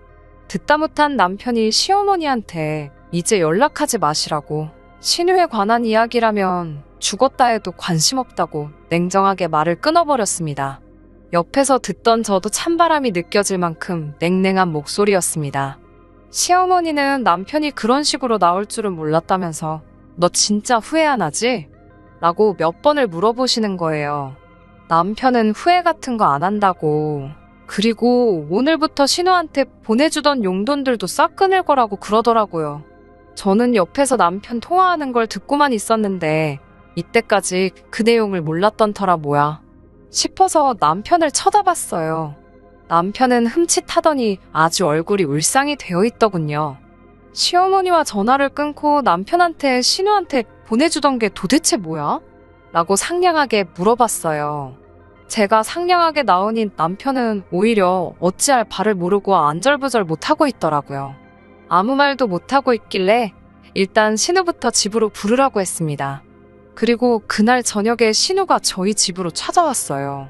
듣다 못한 남편이 시어머니한테 이제 연락하지 마시라고 신우에 관한 이야기라면 죽었다 해도 관심 없다고 냉정하게 말을 끊어버렸습니다. 옆에서 듣던 저도 찬바람이 느껴질 만큼 냉랭한 목소리였습니다. 시어머니는 남편이 그런 식으로 나올 줄은 몰랐다면서 너 진짜 후회 안 하지? 라고 몇 번을 물어보시는 거예요. 남편은 후회 같은 거 안 한다고. 그리고 오늘부터 신우한테 보내주던 용돈들도 싹 끊을 거라고 그러더라고요. 저는 옆에서 남편 통화하는 걸 듣고만 있었는데 이때까지 그 내용을 몰랐던 터라 뭐야 싶어서 남편을 쳐다봤어요. 남편은 흠칫하더니 아주 얼굴이 울상이 되어 있더군요. 시어머니와 전화를 끊고 남편한테 신우한테 보내주던 게 도대체 뭐야? 라고 상냥하게 물어봤어요. 제가 상냥하게 나오니 남편은 오히려 어찌할 바를 모르고 안절부절 못하고 있더라고요. 아무 말도 못하고 있길래 일단 신우부터 집으로 부르라고 했습니다. 그리고 그날 저녁에 신우가 저희 집으로 찾아왔어요.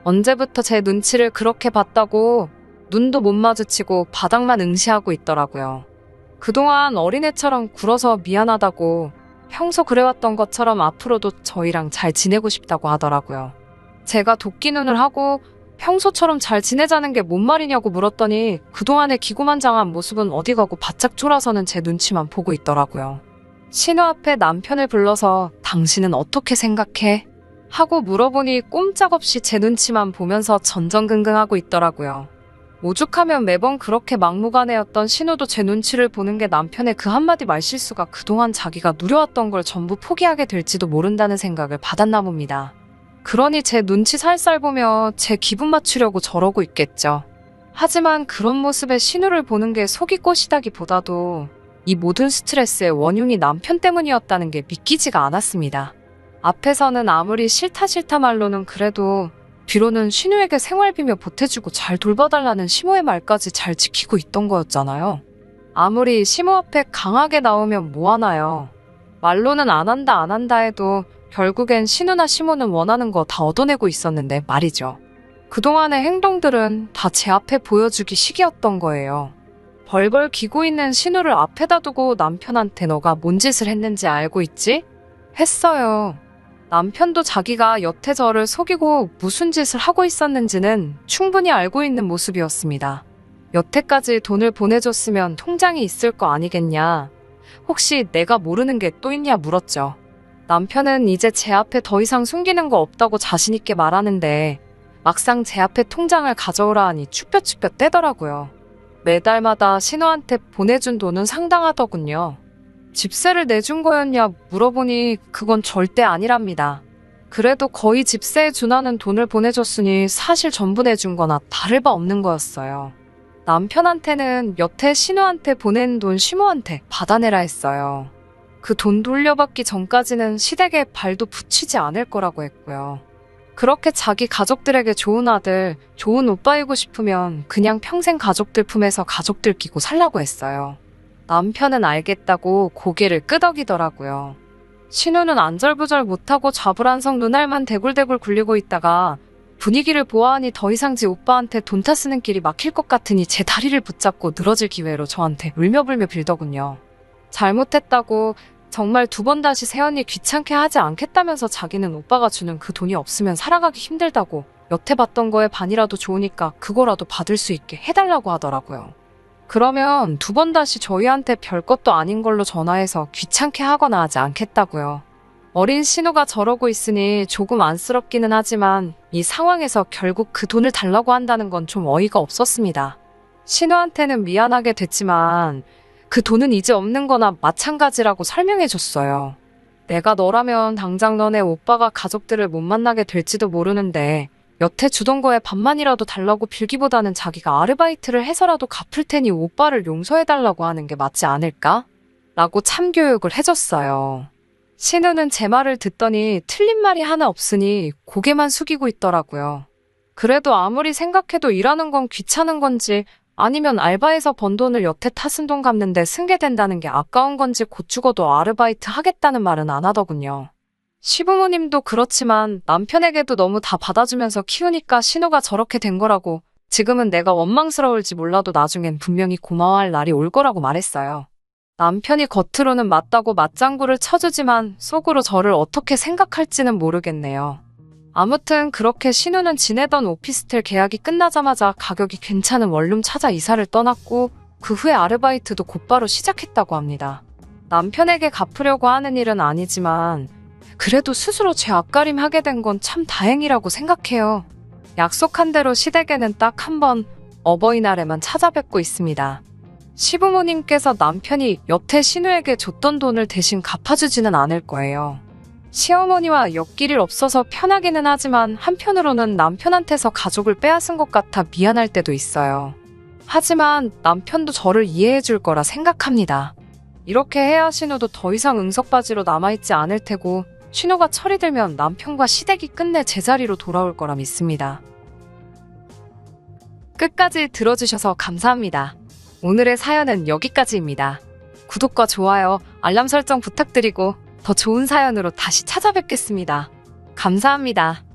언제부터 제 눈치를 그렇게 봤다고 눈도 못 마주치고 바닥만 응시하고 있더라고요. 그동안 어린애처럼 굴어서 미안하다고 평소 그래왔던 것처럼 앞으로도 저희랑 잘 지내고 싶다고 하더라고요. 제가 도끼눈을 하고 평소처럼 잘 지내자는 게 뭔 말이냐고 물었더니 그동안의 기고만장한 모습은 어디 가고 바짝 졸아서는 제 눈치만 보고 있더라고요. 신우 앞에 남편을 불러서 당신은 어떻게 생각해? 하고 물어보니 꼼짝없이 제 눈치만 보면서 전전긍긍하고 있더라고요. 오죽하면 매번 그렇게 막무가내였던 신우도 제 눈치를 보는 게 남편의 그 한마디 말실수가 그동안 자기가 누려왔던 걸 전부 포기하게 될지도 모른다는 생각을 받았나 봅니다. 그러니 제 눈치 살살 보며 제 기분 맞추려고 저러고 있겠죠. 하지만 그런 모습에 신우를 보는 게 속이 꼬시다기보다도 이 모든 스트레스의 원흉이 남편 때문이었다는 게 믿기지가 않았습니다. 앞에서는 아무리 싫다 말로는 그래도 뒤로는 신우에게 생활비며 보태주고 잘 돌봐달라는 시모의 말까지 잘 지키고 있던 거였잖아요. 아무리 시모 앞에 강하게 나오면 뭐하나요. 말로는 안 한다 해도 결국엔 신우나 시모는 원하는 거 다 얻어내고 있었는데 말이죠. 그동안의 행동들은 다 제 앞에 보여주기 식이었던 거예요. 벌벌 기고 있는 신우를 앞에다 두고 남편한테 너가 뭔 짓을 했는지 알고 있지? 했어요. 남편도 자기가 여태 저를 속이고 무슨 짓을 하고 있었는지는 충분히 알고 있는 모습이었습니다. 여태까지 돈을 보내줬으면 통장이 있을 거 아니겠냐. 혹시 내가 모르는 게 또 있냐 물었죠. 남편은 이제 제 앞에 더 이상 숨기는 거 없다고 자신있게 말하는데 막상 제 앞에 통장을 가져오라 하니 추뼈추뼈 떼더라고요. 매달마다 신우한테 보내준 돈은 상당하더군요. 집세를 내준 거였냐 물어보니 그건 절대 아니랍니다. 그래도 거의 집세에 준하는 돈을 보내줬으니 사실 전부 내준 거나 다를 바 없는 거였어요. 남편한테는 여태 신우한테 보낸 돈 시모한테 받아내라 했어요. 그 돈 돌려받기 전까지는 시댁에 발도 붙이지 않을 거라고 했고요. 그렇게 자기 가족들에게 좋은 아들, 좋은 오빠이고 싶으면 그냥 평생 가족들 품에서 가족들 끼고 살라고 했어요. 남편은 알겠다고 고개를 끄덕이더라고요. 신우는 안절부절 못하고 좌불안성 눈알만 대굴대굴 굴리고 있다가 분위기를 보아하니 더 이상 지 오빠한테 돈 타 쓰는 길이 막힐 것 같으니 제 다리를 붙잡고 늘어질 기회로 저한테 울며불며 빌더군요. 잘못했다고 정말 두 번 다시 새언니 귀찮게 하지 않겠다면서 자기는 오빠가 주는 그 돈이 없으면 살아가기 힘들다고 여태 받던 거에 반이라도 좋으니까 그거라도 받을 수 있게 해달라고 하더라고요. 그러면 두 번 다시 저희한테 별것도 아닌 걸로 전화해서 귀찮게 하거나 하지 않겠다고요. 어린 신우가 저러고 있으니 조금 안쓰럽기는 하지만 이 상황에서 결국 그 돈을 달라고 한다는 건 좀 어이가 없었습니다. 신우한테는 미안하게 됐지만 그 돈은 이제 없는 거나 마찬가지라고 설명해줬어요. 내가 너라면 당장 너네 오빠가 가족들을 못 만나게 될지도 모르는데 여태 주던 거에 반만이라도 달라고 빌기보다는 자기가 아르바이트를 해서라도 갚을 테니 오빠를 용서해달라고 하는 게 맞지 않을까? 라고 참교육을 해줬어요. 신우는 제 말을 듣더니 틀린 말이 하나 없으니 고개만 숙이고 있더라고요. 그래도 아무리 생각해도 일하는 건 귀찮은 건지 아니면 알바해서 번 돈을 여태 타쓴 돈 갚는데 승계된다는 게 아까운 건지 곧 죽어도 아르바이트 하겠다는 말은 안 하더군요. 시부모님도 그렇지만 남편에게도 너무 다 받아주면서 키우니까 신우가 저렇게 된 거라고 지금은 내가 원망스러울지 몰라도 나중엔 분명히 고마워할 날이 올 거라고 말했어요. 남편이 겉으로는 맞다고 맞장구를 쳐주지만 속으로 저를 어떻게 생각할지는 모르겠네요. 아무튼 그렇게 신우는 지내던 오피스텔 계약이 끝나자마자 가격이 괜찮은 원룸 찾아 이사를 떠났고 그 후에 아르바이트도 곧바로 시작했다고 합니다. 남편에게 갚으려고 하는 일은 아니지만 그래도 스스로 제 앞가림 하게 된 건 참 다행이라고 생각해요. 약속한 대로 시댁에는 딱 한 번 어버이날에만 찾아뵙고 있습니다. 시부모님께서 남편이 여태 신우에게 줬던 돈을 대신 갚아주지는 않을 거예요. 시어머니와 엮일 일 없어서 편하기는 하지만 한편으로는 남편한테서 가족을 빼앗은 것 같아 미안할 때도 있어요. 하지만 남편도 저를 이해해 줄 거라 생각합니다. 이렇게 해야 신우도 더 이상 응석바지로 남아있지 않을 테고 신우가 철이 들면 남편과 시댁이 끝내 제자리로 돌아올 거라 믿습니다. 끝까지 들어주셔서 감사합니다. 오늘의 사연은 여기까지입니다. 구독과 좋아요, 알람 설정 부탁드리고 더 좋은 사연으로 다시 찾아뵙겠습니다. 감사합니다.